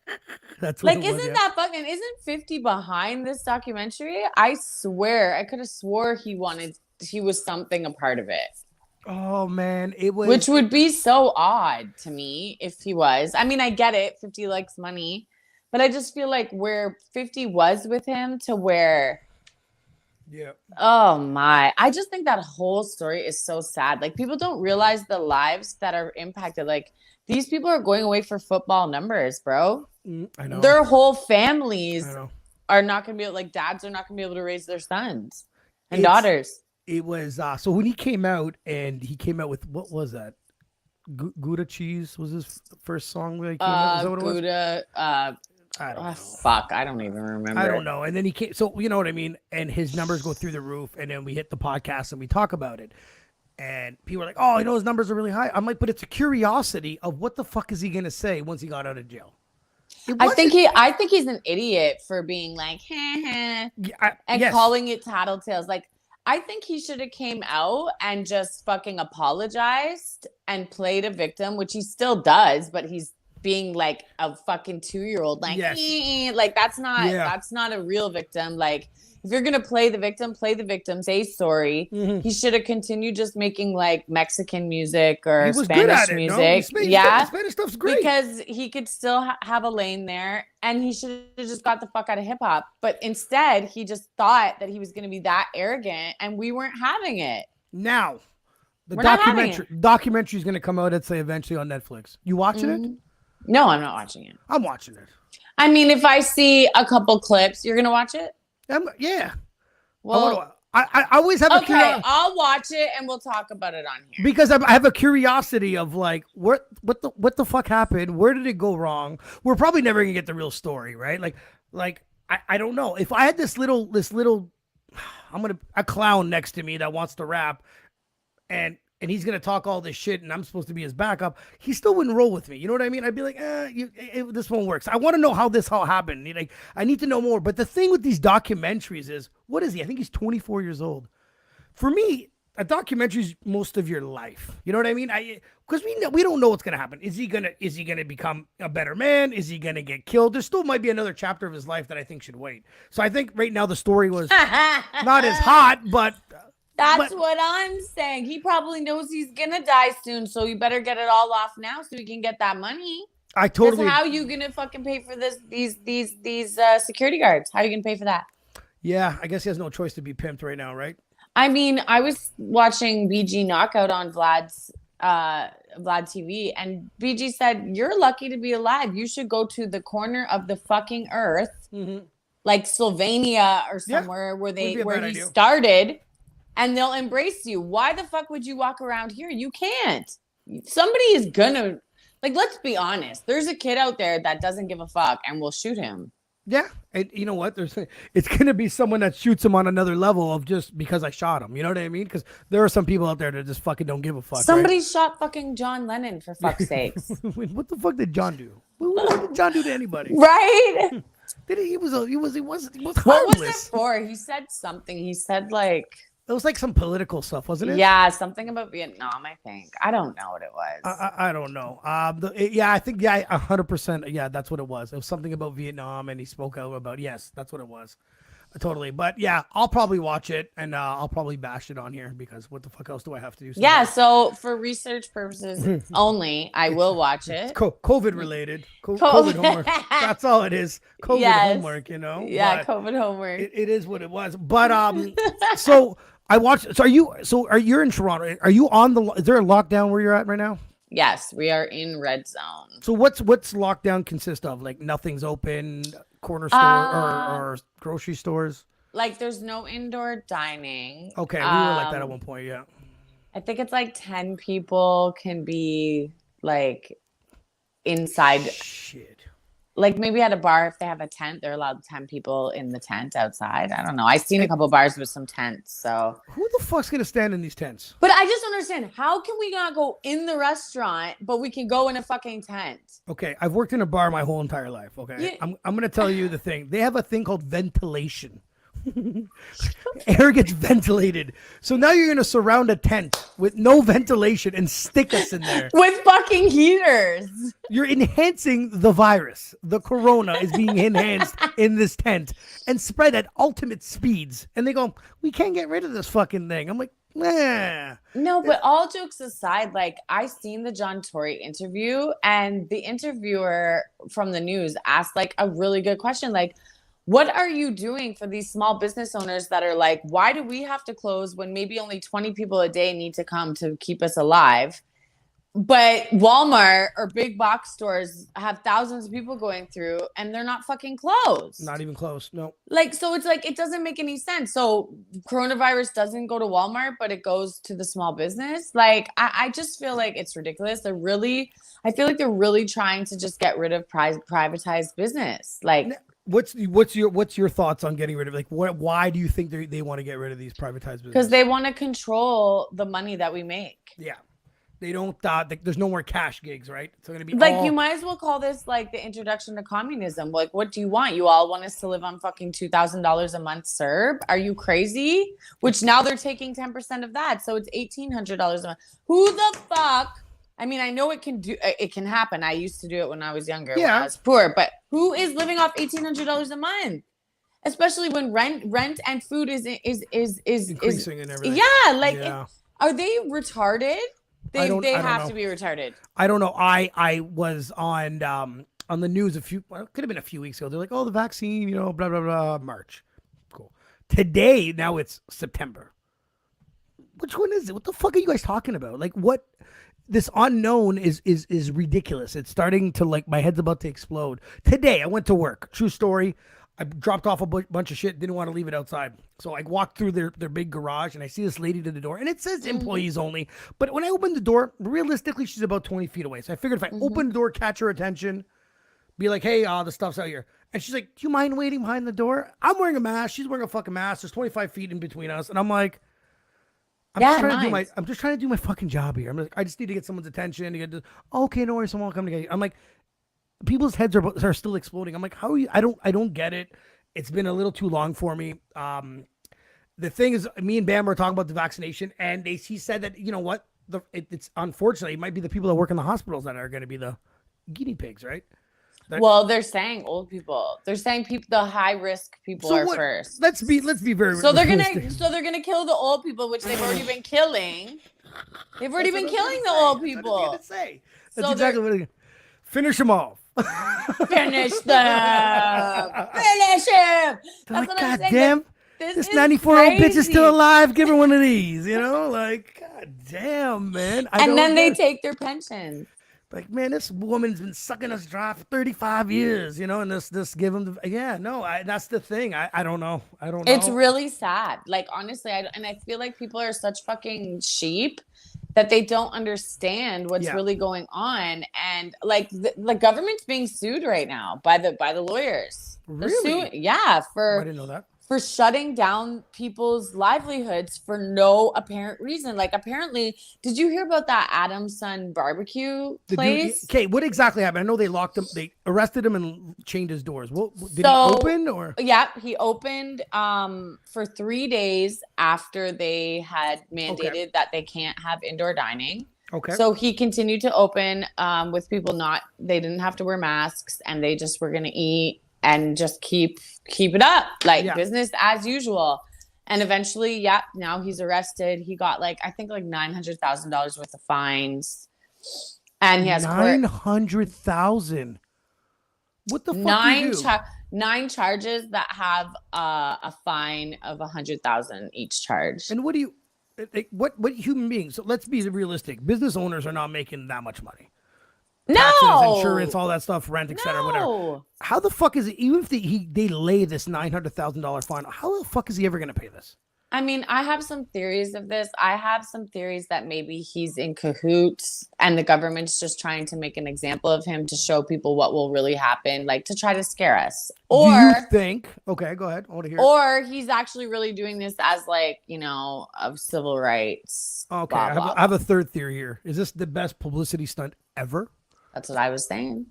That's what like, it was, isn't yeah. that fucking, isn't 50 behind this documentary? I swear, I could have swore he was something a part of it. Oh man, it was. Which would be so odd to me if he was. I mean, I get it. 50 likes money, but I just feel like where 50 was with him to where. Yeah. Oh my. I just think that whole story is so sad. Like, people don't realize the lives that are impacted. Like, these people are going away for football numbers, bro. I know. Their whole families are not going to be able, like, dads are not going to be able to raise their sons and daughters. It was, so when he came out with, what was that? Gouda Cheese was his first song that he came out? Is that what it was? Gouda, I don't know. Fuck, I don't even remember. I don't know. And then he came, so you know what I mean? And his numbers go through the roof, and then we hit the podcast and we talk about it. And people are like, oh, his numbers are really high. I'm like, but it's a curiosity of what the fuck is he going to say once he got out of jail? I think he's an idiot for being like, and calling it tattletales. Like, I think he should have came out and just fucking apologized and played a victim, which he still does, but he's being like a fucking 2-year-old, like, like that's not a real victim. Like, if you're gonna play the victim, say sorry. Mm-hmm. He should have continued just making like Mexican music or Spanish music. Spanish stuff's great because he could still have a lane there, and he should have just got the fuck out of hip hop. But instead, he just thought that he was gonna be that arrogant, and we weren't having it. Now, the documentary is gonna come out, I'd say, eventually on Netflix. You watching it? No, I'm not watching it. I'm watching it. I mean, if I see a couple clips, you're gonna watch it? Yeah. Well, I always have a curiosity. I'll watch it and we'll talk about it on here. Because I have a curiosity of like, what the fuck happened? Where did it go wrong? We're probably never gonna get the real story, right? Like I don't know. If I had this little a clown next to me that wants to rap, and he's going to talk all this shit and I'm supposed to be his backup, he still wouldn't roll with me. You know what I mean? I'd be like, this won't work. So I want to know how this all happened. Like, I need to know more. But the thing with these documentaries is, what is he? I think he's 24 years old. For me, a documentary is most of your life. You know what I mean? Because we don't know what's going to happen. Is he going to become a better man? Is he going to get killed? There still might be another chapter of his life that I think should wait. So I think right now the story was not as hot, but... That's what I'm saying. He probably knows he's gonna die soon, so you better get it all off now so he can get that money. I totally. How are you gonna fucking pay for these security guards? How are you gonna pay for that? Yeah, I guess he has no choice to be pimped right now, right? I mean, I was watching BG Knockout on Vlad TV, and BG said, "You're lucky to be alive. You should go to the corner of the fucking earth, like Slovenia or somewhere where he started." And they'll embrace you. Why the fuck would you walk around here? You can't. Somebody is gonna, like, let's be honest. There's a kid out there that doesn't give a fuck and will shoot him. Yeah. And you know what? It's going to be someone that shoots him on another level of just because I shot him. You know what I mean? Because there are some people out there that just fucking don't give a fuck. Somebody shot fucking John Lennon, for fuck's sakes. What the fuck did John do? What did John do to anybody? Right? He was harmless. What was it for? He said something. He said like... It was like some political stuff, wasn't it? Yeah, something about Vietnam, I think. I don't know what it was. I don't know. I think 100%. Yeah, that's what it was. It was something about Vietnam, and he spoke out about. Yes, that's what it was. Totally. But yeah, I'll probably watch it and I'll probably bash it on here because what the fuck else do I have to do? Yeah, so for research purposes only, I will watch It's it. COVID related. COVID homework. That's all it is. COVID homework, you know? Yeah, But COVID homework. it is what it was. But so I watched. So are you in Toronto? Are you on the? Is there a lockdown where you're at right now? Yes, we are in red zone. So what's lockdown consist of? Like nothing's open, corner store or grocery stores. Like there's no indoor dining. Okay, we were like that at one point. Yeah. I think it's like 10 people can be like inside. Shit. Like maybe at a bar, if they have a tent, they're allowed 10 people in the tent outside. I don't know. I've seen a couple bars with some tents. So who the fuck's gonna stand in these tents? But I just don't understand. How can we not go in the restaurant, but we can go in a fucking tent? Okay, I've worked in a bar my whole entire life. Okay, I'm gonna tell you the thing. They have a thing called ventilation. Air gets ventilated. So now you're going to surround a tent with no ventilation and stick us in there. With fucking heaters. You're enhancing the virus. The corona is being enhanced in this tent and spread at ultimate speeds. And they go, we can't get rid of this fucking thing. I'm like, nah. No, but all jokes aside, like I seen the John Tory interview and the interviewer from the news asked like a really good question. Like, what are you doing for these small business owners that are like, why do we have to close when maybe only 20 people a day need to come to keep us alive? But Walmart or big box stores have thousands of people going through and they're not fucking closed. Not even close. No. Like, so it's like, it doesn't make any sense. So coronavirus doesn't go to Walmart, but it goes to the small business. Like, I just feel like it's ridiculous. I feel like they're really trying to just get rid of privatized business. Like, What's your thoughts on getting rid of why do you think they want to get rid of these privatized businesses? Because they want to control the money that we make. Yeah, they don't. There's no more cash gigs, right? It's going to be like you might as well call this like the introduction to communism. Like, what do you want? You all want us to live on fucking $2,000 a month, CERB? Are you crazy? Which now they're taking 10% of that, so it's $1,800 a month. Who the fuck? I mean, I know it can happen. I used to do it when I was younger, when I was poor. But who is living off $1,800 a month? Especially when rent and food is increasing and everything. Yeah, like are they retarded? They have to be retarded. I don't know. I was on the news it could have been a few weeks ago. They're like, oh, the vaccine, blah blah blah, March. Cool. Today, now it's September. Which one is it? What the fuck are you guys talking about? Like what? This unknown is ridiculous. It's starting to my head's about to explode. Today, I went to work. True story. I dropped off a bunch of shit. Didn't want to leave it outside. So I walked through their big garage and I see this lady to the door and it says employees only. But when I opened the door, realistically, she's about 20 feet away. So I figured if I open the door, catch her attention, be like, hey, the stuff's out here. And she's like, do you mind waiting behind the door? I'm wearing a mask. She's wearing a fucking mask. There's 25 feet in between us. And I'm like, I'm just trying to do my fucking job here. I just need to get someone's attention. To get okay, no worries, someone will come to get you. I'm like, people's heads are still exploding. I'm like, how are you? I don't get it. It's been a little too long for me. The thing is, me and Bam were talking about the vaccination, and he said that you know what, it's unfortunately it might be the people that work in the hospitals that are going to be the guinea pigs, right? Well, they're saying old people. They're saying the high risk people are first. Let's be very. So they're gonna kill the old people, which they've already been killing. They've already been killing the old people. That's exactly what. Finish them off. Finish them. Finish him. That's what I'm saying. Damn. This 94-year-old bitch is still alive. Give her one of these. God damn, man. And then they take their pension. Like, man, this woman's been sucking us dry for 35 years, and this give them that's the thing. I don't know. It's really sad. Like, honestly, I feel like people are such fucking sheep that they don't understand what's really going on. And like the government's being sued right now by the lawyers. Really? I didn't know that. For shutting down people's livelihoods for no apparent reason. Like, apparently, did you hear about that Adamson barbecue place? Okay, what exactly happened? I know they locked him, they arrested him and chained his doors. Did he open or? Yeah, he opened for 3 days after they had mandated that they can't have indoor dining. Okay. So he continued to open with people they didn't have to wear masks and they just were going to eat and just keep it up, like Yeah. business as usual. And eventually, now he's arrested. He got like, I think like $900,000 worth of fines, and he has 900,000. What the fuck do you do? 9 charges that have a fine of 100,000 each charge. And what do you, what human beings? So let's be realistic. Business owners are not making that much money. Taxes, insurance, all that stuff, rent, etc., whatever. How the fuck is it? Even if they lay this $900,000 fine, how the fuck is he ever going to pay this? I mean, I have some theories of this. I have some theories that maybe he's in cahoots and the government's just trying to make an example of him to show people what will really happen, like to try to scare us. Or do you think? Okay, go ahead. I want to hear. Or he's actually really doing this as like, of civil rights. Okay, blah, blah, I have a third theory here. Is this the best publicity stunt ever? That's what I was saying.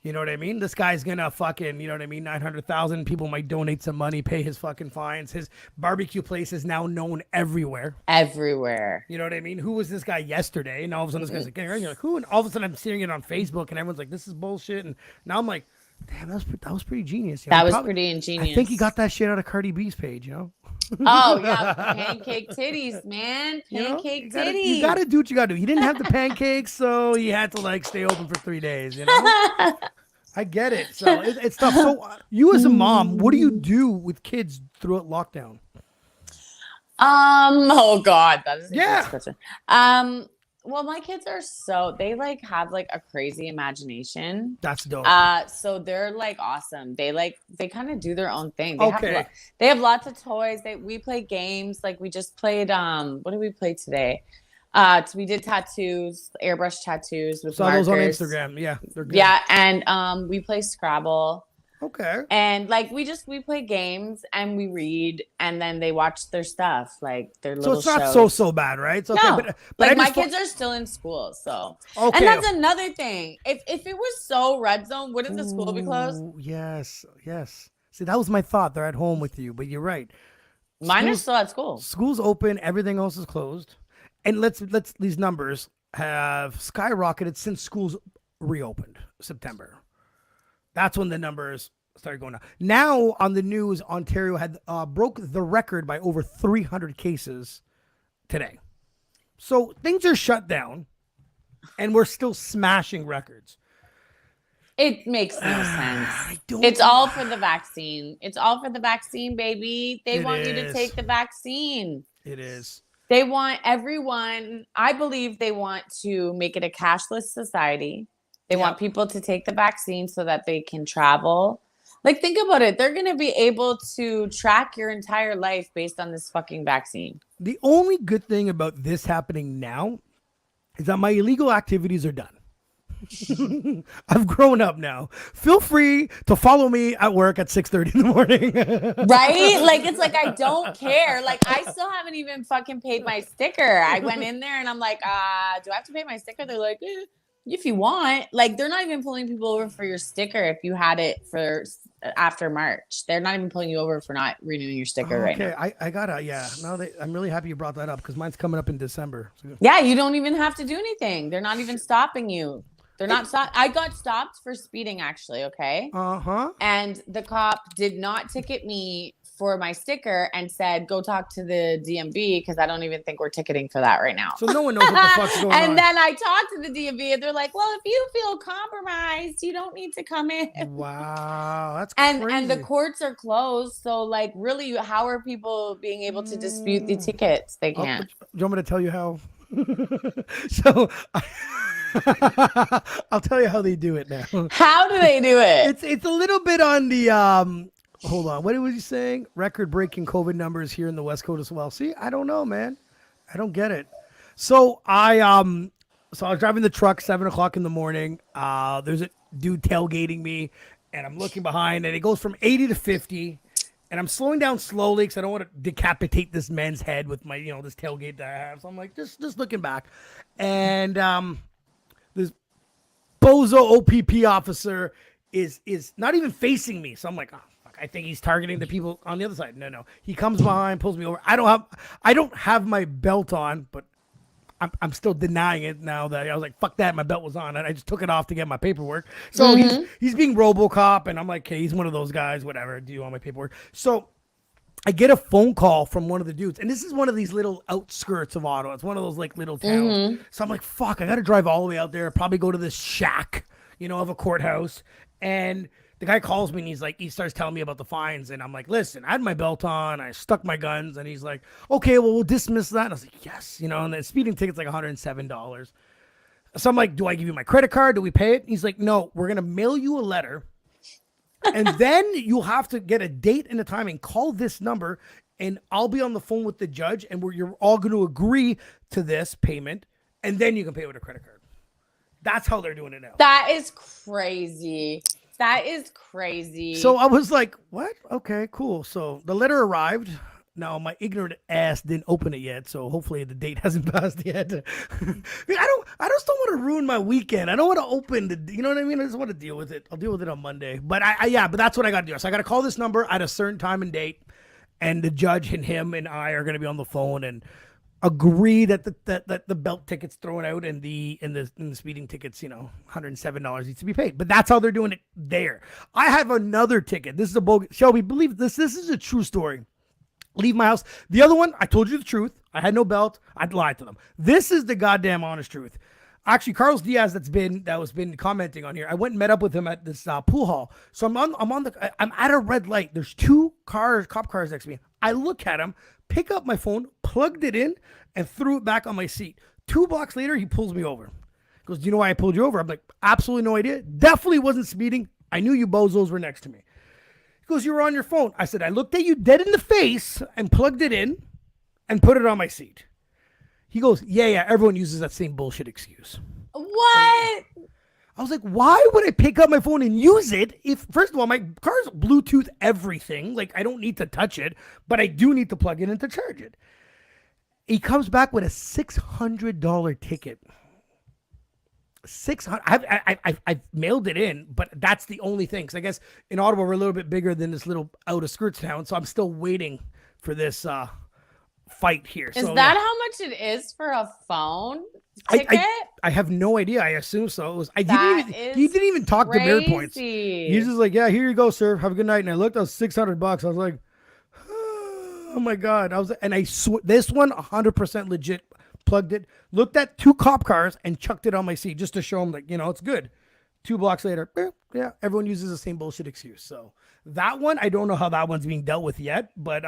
You know what I mean? This guy's gonna fucking, 900,000 people might donate some money, pay his fucking fines. His barbecue place is now known everywhere. Everywhere. You know what I mean? Who was this guy yesterday? And all of a sudden this guy's like, you're like, who? And all of a sudden I'm seeing it on Facebook and everyone's like, this is bullshit. And now I'm like, damn, that was pretty genius. That was pretty ingenious. I think he got that shit out of Cardi B's page, Oh, yeah. Pancake titties, man. Pancake titties. You got to do what you got to do. He didn't have the pancakes, so he had to, stay open for 3 days, I get it. So it's tough. So you as a mom, what do you do with kids throughout lockdown? Oh, God. That is a good question. Well, my kids are they have a crazy imagination. That's dope. So they're awesome. They kind of do their own thing. Okay. They have lots of toys. We play games. Like we just played, what did we play today? We did tattoos, airbrush tattoos with markers. Saw those on Instagram. Yeah, they're good. Yeah, and we play Scrabble. Okay. And we play games and we read and then they watch their stuff, their little shows. So it's not so bad, right? It's okay. No, but my kids are still in school, so. Okay. And that's another thing. If it was so red zone, wouldn't the school be closed? Yes. See, that was my thought. They're at home with you, but you're right. Mine are still at school. School's open. Everything else is closed. And let's these numbers have skyrocketed since schools reopened September. That's when the numbers started going up. Now on the news, Ontario had broke the record by over 300 cases today. So things are shut down, and we're still smashing records. It makes no sense. It's all for the vaccine. It's all for the vaccine, baby. They want you to take the vaccine. It is. They want everyone. I believe they want to make it a cashless society. They want people to take the vaccine so that they can travel. Think about it. They're going to be able to track your entire life based on this fucking vaccine. The only good thing about this happening now is that my illegal activities are done. I've grown up now. Feel free to follow me at work at 6:30 in the morning. Right? It's I don't care. I still haven't even fucking paid my sticker. I went in there and I'm like, do I have to pay my sticker? They're like, if you want. They're not even pulling people over for your sticker if you had it for after March. They're not even pulling you over for not renewing your sticker right now. Okay, I gotta, I'm really happy you brought that up because mine's coming up in December. So. Yeah, you don't even have to do anything. They're not even stopping you. They're not stopped. I got stopped for speeding, actually, okay? Uh-huh. And the cop did not ticket me for my sticker and said, go talk to the DMV because I don't even think we're ticketing for that right now. So no one knows what the fuck's going on. And then I talked to the DMV and they're like, well, if you feel compromised, you don't need to come in. Wow, that's crazy. And the courts are closed. So really, how are people being able to dispute the tickets? They can't. Do you want me to tell you how? So I'll tell you how they do it now. How do they do it? It's a little bit on the hold on, what was he saying? Record-breaking COVID numbers here in the West Coast as well. See, I don't know, man. I don't get it. So I was driving the truck 7:00 in the morning. There's a dude tailgating me, and I'm looking behind, and it goes from 80 to 50. And I'm slowing down slowly because I don't want to decapitate this man's head with my, this tailgate that I have. So I'm like, just looking back. And this bozo OPP officer is not even facing me. So I'm like, oh, fuck, I think he's targeting the people on the other side. No. He comes behind, pulls me over. I don't have my belt on, but I'm still denying it now that I was like, fuck that, my belt was on, and I just took it off to get my paperwork. So he's being RoboCop, and I'm like, okay, he's one of those guys, whatever. Do you want my paperwork? So I get a phone call from one of the dudes, and this is one of these little outskirts of Ottawa. It's one of those like little towns. So I'm like, fuck, I got to drive all the way out there, probably go to this shack, of a courthouse. And the guy calls me and he starts telling me about the fines. And I'm like, listen, I had my belt on, I stuck my guns. And he's like, okay, well, we'll dismiss that. And I was like, yes, and the speeding ticket's like $107. So I'm like, do I give you my credit card? Do we pay it? He's like, no, we're going to mail you a letter. And then you'll have to get a date and a time and call this number, and I'll be on the phone with the judge, and you're all going to agree to this payment, and then you can pay with a credit card. That's how they're doing it now. That is crazy. That is crazy. So I was like, what? Okay, cool. So the letter arrived. Now my ignorant ass didn't open it yet, so hopefully the date hasn't passed yet. I just don't want to ruin my weekend. I don't want to open the, you know what I mean? I just want to deal with it. I'll deal with it on Monday. But but that's what I got to do. So I got to call this number at a certain time and date, and the judge and him and I are going to be on the phone and agree that the belt ticket's thrown out and the speeding tickets, $107 needs to be paid. But that's how they're doing it there. I have another ticket. This is a bogus. Shelby, believe this. This is a true story. Leave my house. The other one, I told you the truth. I had no belt. I'd lied to them. This is the goddamn honest truth. Actually, Carlos Diaz, that's been commenting on here. I went and met up with him at this pool hall. So I'm at a red light. There's two cop cars next to me. I look at him, pick up my phone, plugged it in, and threw it back on my seat. 2 blocks later, he pulls me over. He goes, do you know why I pulled you over? I'm like, absolutely no idea. Definitely wasn't speeding. I knew you bozos were next to me. He goes, you were on your phone. I said, I looked at you dead in the face and plugged it in and put it on my seat. He goes, yeah, everyone uses that same bullshit excuse. What? I was like, why would I pick up my phone and use it if, first of all, my car's Bluetooth everything. Like, I don't need to touch it, but I do need to plug it in to charge it. He comes back with a $600 ticket. I've mailed it in, but that's the only thing. Because I guess in Ottawa we're a little bit bigger than this little outer skirts town, so I'm still waiting for this fight here. Is that how much it is for a phone ticket? I have no idea. I assume so. It was. He didn't even talk to merit points. He's just like, yeah, here you go, sir. Have a good night. And I looked, it was $600. I was like, oh my god. This one 100% legit. Plugged it, looked at 2 cop cars, and chucked it on my seat just to show them, like, it's good. 2 blocks later, yeah, everyone uses the same bullshit excuse. So that one, I don't know how that one's being dealt with yet, but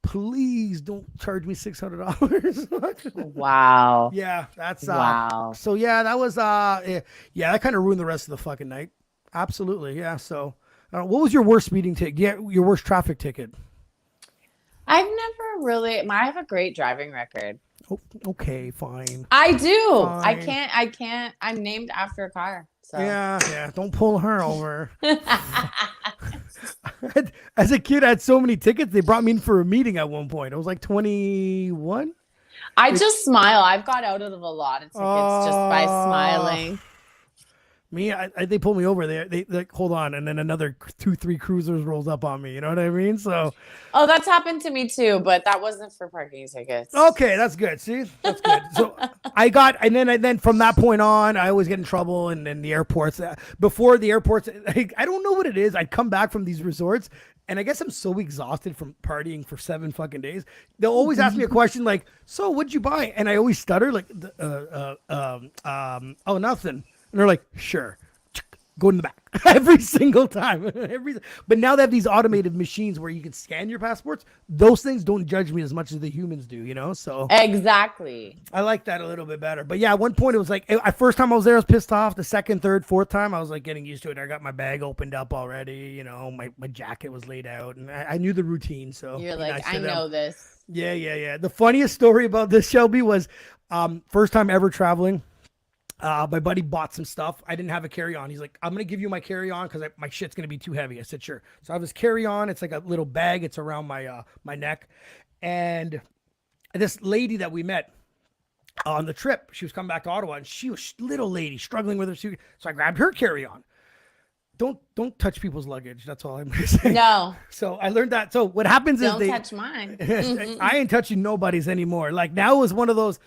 please don't charge me $600. Wow. Yeah, that's wow. So yeah, that was that kind of ruined the rest of the fucking night. Absolutely, yeah. So what was your worst speeding ticket? Yeah, your worst traffic ticket? I've never really. I have a great driving record. Oh, okay, fine. I do. Fine. I can't. I'm named after a car. So. Yeah. Don't pull her over. As a kid, I had so many tickets. They brought me in for a meeting at one point. I was like 21. I just smile. I've got out of a lot of tickets just by smiling. Me, they pulled me over there. They like, hold on, and then another 2-3 cruisers rolls up on me. You know what I mean? So, that's happened to me too, but that wasn't for parking tickets. Okay, that's good. See, that's good. So I got, and then from that point on, I always get in trouble, and then the airports. Before the airports, I don't know what it is. I'd come back from these resorts, and I guess I'm so exhausted from partying for 7 fucking days. They'll always ask me a question like, "So, what'd you buy?" And I always stutter like, "Oh, nothing." And they're like, sure, go in the back every single time. But now they have these automated machines where you can scan your passports. Those things don't judge me as much as the humans do, So exactly. I like that a little bit better. But yeah, at one point it was like, first time I was there, I was pissed off. The second, third, fourth time, I was like getting used to it. I got my bag opened up already. My jacket was laid out, and I knew the routine. So you're like, I know this. Yeah. The funniest story about this, Shelby, was first time ever traveling. My buddy bought some stuff. I didn't have a carry-on. He's like, I'm going to give you my carry-on because my shit's going to be too heavy. I said, sure. So I have his carry-on. It's like a little bag. It's around my my neck. And this lady that we met on the trip, she was coming back to Ottawa, and she was little lady struggling with her suit. So I grabbed her carry-on. Don't touch people's luggage. That's all I'm going to say. No. So I learned that. So what happens is don't touch mine. I ain't touching nobody's anymore. Like now is one of those.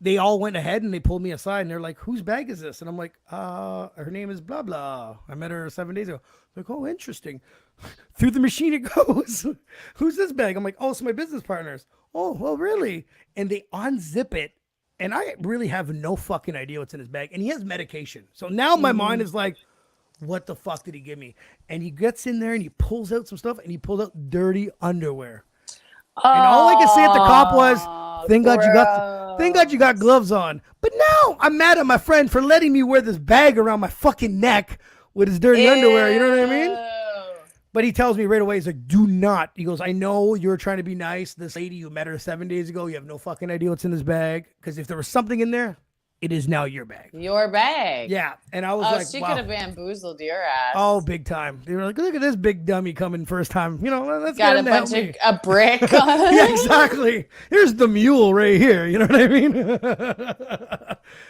they all went ahead and they pulled me aside and they're like, whose bag is this? And I'm like, her name is blah, blah. I met her 7 days ago. They're like, oh, interesting. Through the machine it goes. Who's this bag? I'm like, oh, it's my business partners. Oh, well, really? And they unzip it. And I really have no fucking idea what's in his bag. And he has medication. So now my mind is like, what the fuck did he give me? And he gets in there and he pulls out some stuff and he pulled out dirty underwear. And all I could say at the cop was, thank God you got gloves on. But now I'm mad at my friend for letting me wear this bag around my fucking neck with his dirty underwear. You know what I mean? But he tells me right away, he's like, do not. He goes, I know you're trying to be nice. This lady, you met her 7 days ago. You have no fucking idea what's in this bag. Because if there was something in there, it is now your bag. Your bag. Yeah. And I was like, she wow. could have bamboozled your ass. Oh, big time. They were like, look at this big dummy coming first time. You know, let's got get a him to help bunch me. of a brick. Yeah, exactly. Here's the mule right here. You know what I mean?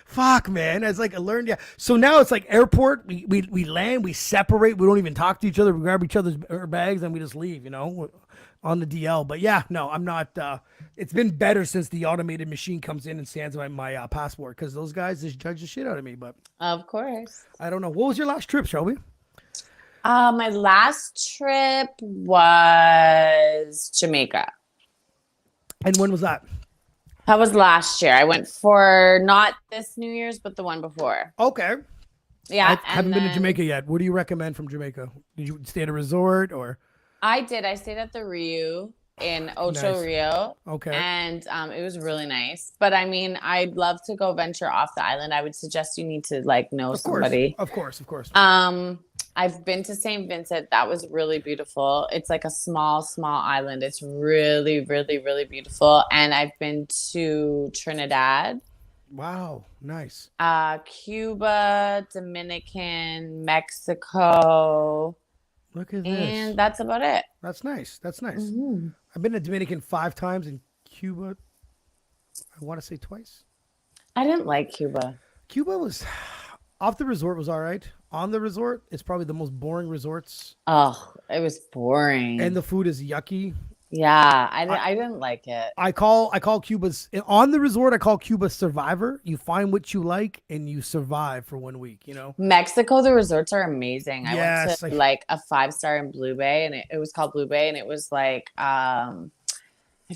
Fuck, man. It's like I learned. Yeah. So now it's like airport. We land. We separate. We don't even talk to each other. We grab each other's bags and we just leave. You know, on the DL. But yeah, no, I'm not. It's been better since the automated machine comes in and scans my passport because those guys just judge the shit out of me. But of course. I don't know. What was your last trip, Shelby? My last trip was Jamaica. And when was that? That was last year. I went for not this New Year's, but the one before. Okay. Yeah. I haven't been to Jamaica yet. What do you recommend from Jamaica? Did you stay at a resort or? I did. I stayed at the Rio in Ocho Nice. Rio. Okay. And it was really nice. But I mean, I'd love to go venture off the island. I would suggest you need to like know somebody. Of course. I've been to St. Vincent. That was really beautiful. It's like a small island. It's really, really, really beautiful. And I've been to Trinidad. Wow. Nice. Cuba, Dominican, Mexico. Look at this. And that's about it. That's nice. Mm-hmm. I've been to Dominican 5 times and Cuba, I want to say twice. I didn't like Cuba. Cuba was, off the resort was all right. On the resort, it's probably the most boring resorts. Oh, it was boring. And the food is yucky. Yeah, I didn't like it. I call Cuba's, on the resort, I call Cuba Survivor. You find what you like and you survive for 1 week, you know? Mexico, the resorts are amazing. I Yes, went to like a 5-star in Blue Bay, and it was called Blue Bay, and it was like, I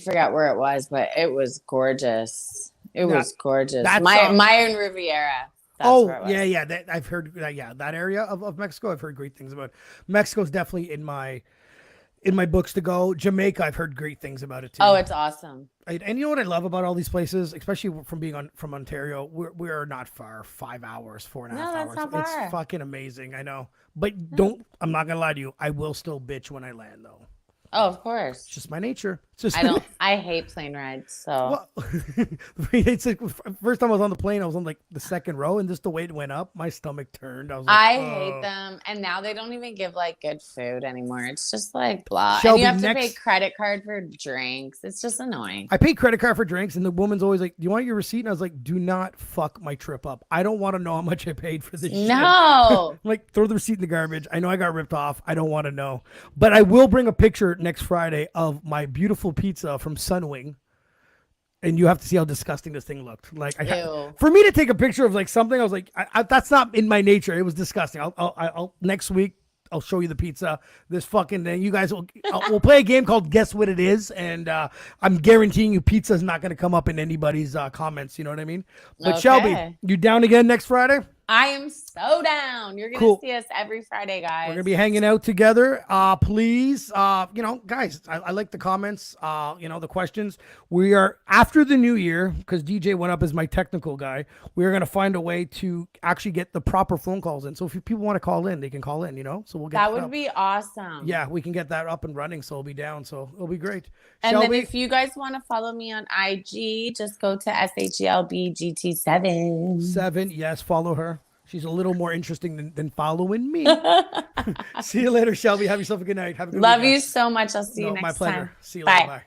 forgot where it was, but it was gorgeous. It was gorgeous. Mayan Riviera. That's where it was. yeah. I've heard, that area of Mexico, I've heard great things about. Mexico's definitely in my books to go. Jamaica, I've heard great things about it too. Oh, it's awesome. And you know what I love about all these places, especially from being from Ontario, we're not far. 5 hours, 4.5 hours. That's not far. It's fucking amazing. I know, but I'm not gonna lie to you. I will still bitch when I land though. Oh, of course. It's just my nature. It's just I hate plane rides. So it's like, first time I was on the plane, I was on like the second row, and just the way it went up, my stomach turned. I was like, I hate them, and now they don't even give like good food anymore. It's just like blah. Shelby, and you have to pay credit card for drinks. It's just annoying. I paid credit card for drinks, and the woman's always like, "Do you want your receipt?" And I was like, "Do not fuck my trip up. I don't want to know how much I paid for this." No, shit. Like, throw the receipt in the garbage. I know I got ripped off. I don't want to know, but I will bring a picture next Friday of my beautiful pizza from Sunwing. And you have to see how disgusting this thing looked. Like, for me to take a picture of like something, I was like, that's not in my nature. It was disgusting. I'll next week I'll show you the pizza. This fucking thing. You guys we'll play a game called Guess What It Is, and I'm guaranteeing you pizza is not going to come up in anybody's comments. You know what I mean? But okay. Shelby, you down again next Friday? I am so down. You're going to see us every Friday, guys. We're going to be hanging out together. Please, guys, I like the comments, the questions. We are, after the new year, because DJ went up as my technical guy, we're going to find a way to actually get the proper phone calls in. So if people want to call in, they can call in, So we'll get that. Would be awesome. Yeah, we can get that up and running, so it'll be down. So it'll be great. And Shelby, then if you guys want to follow me on IG, just go to SHELBGT7. 7, yes, follow her. She's a little more interesting than following me. See you later, Shelby. Have yourself a good night. Have a good Love weekend. you so much. I'll see you next time. My pleasure. See you later. Bye.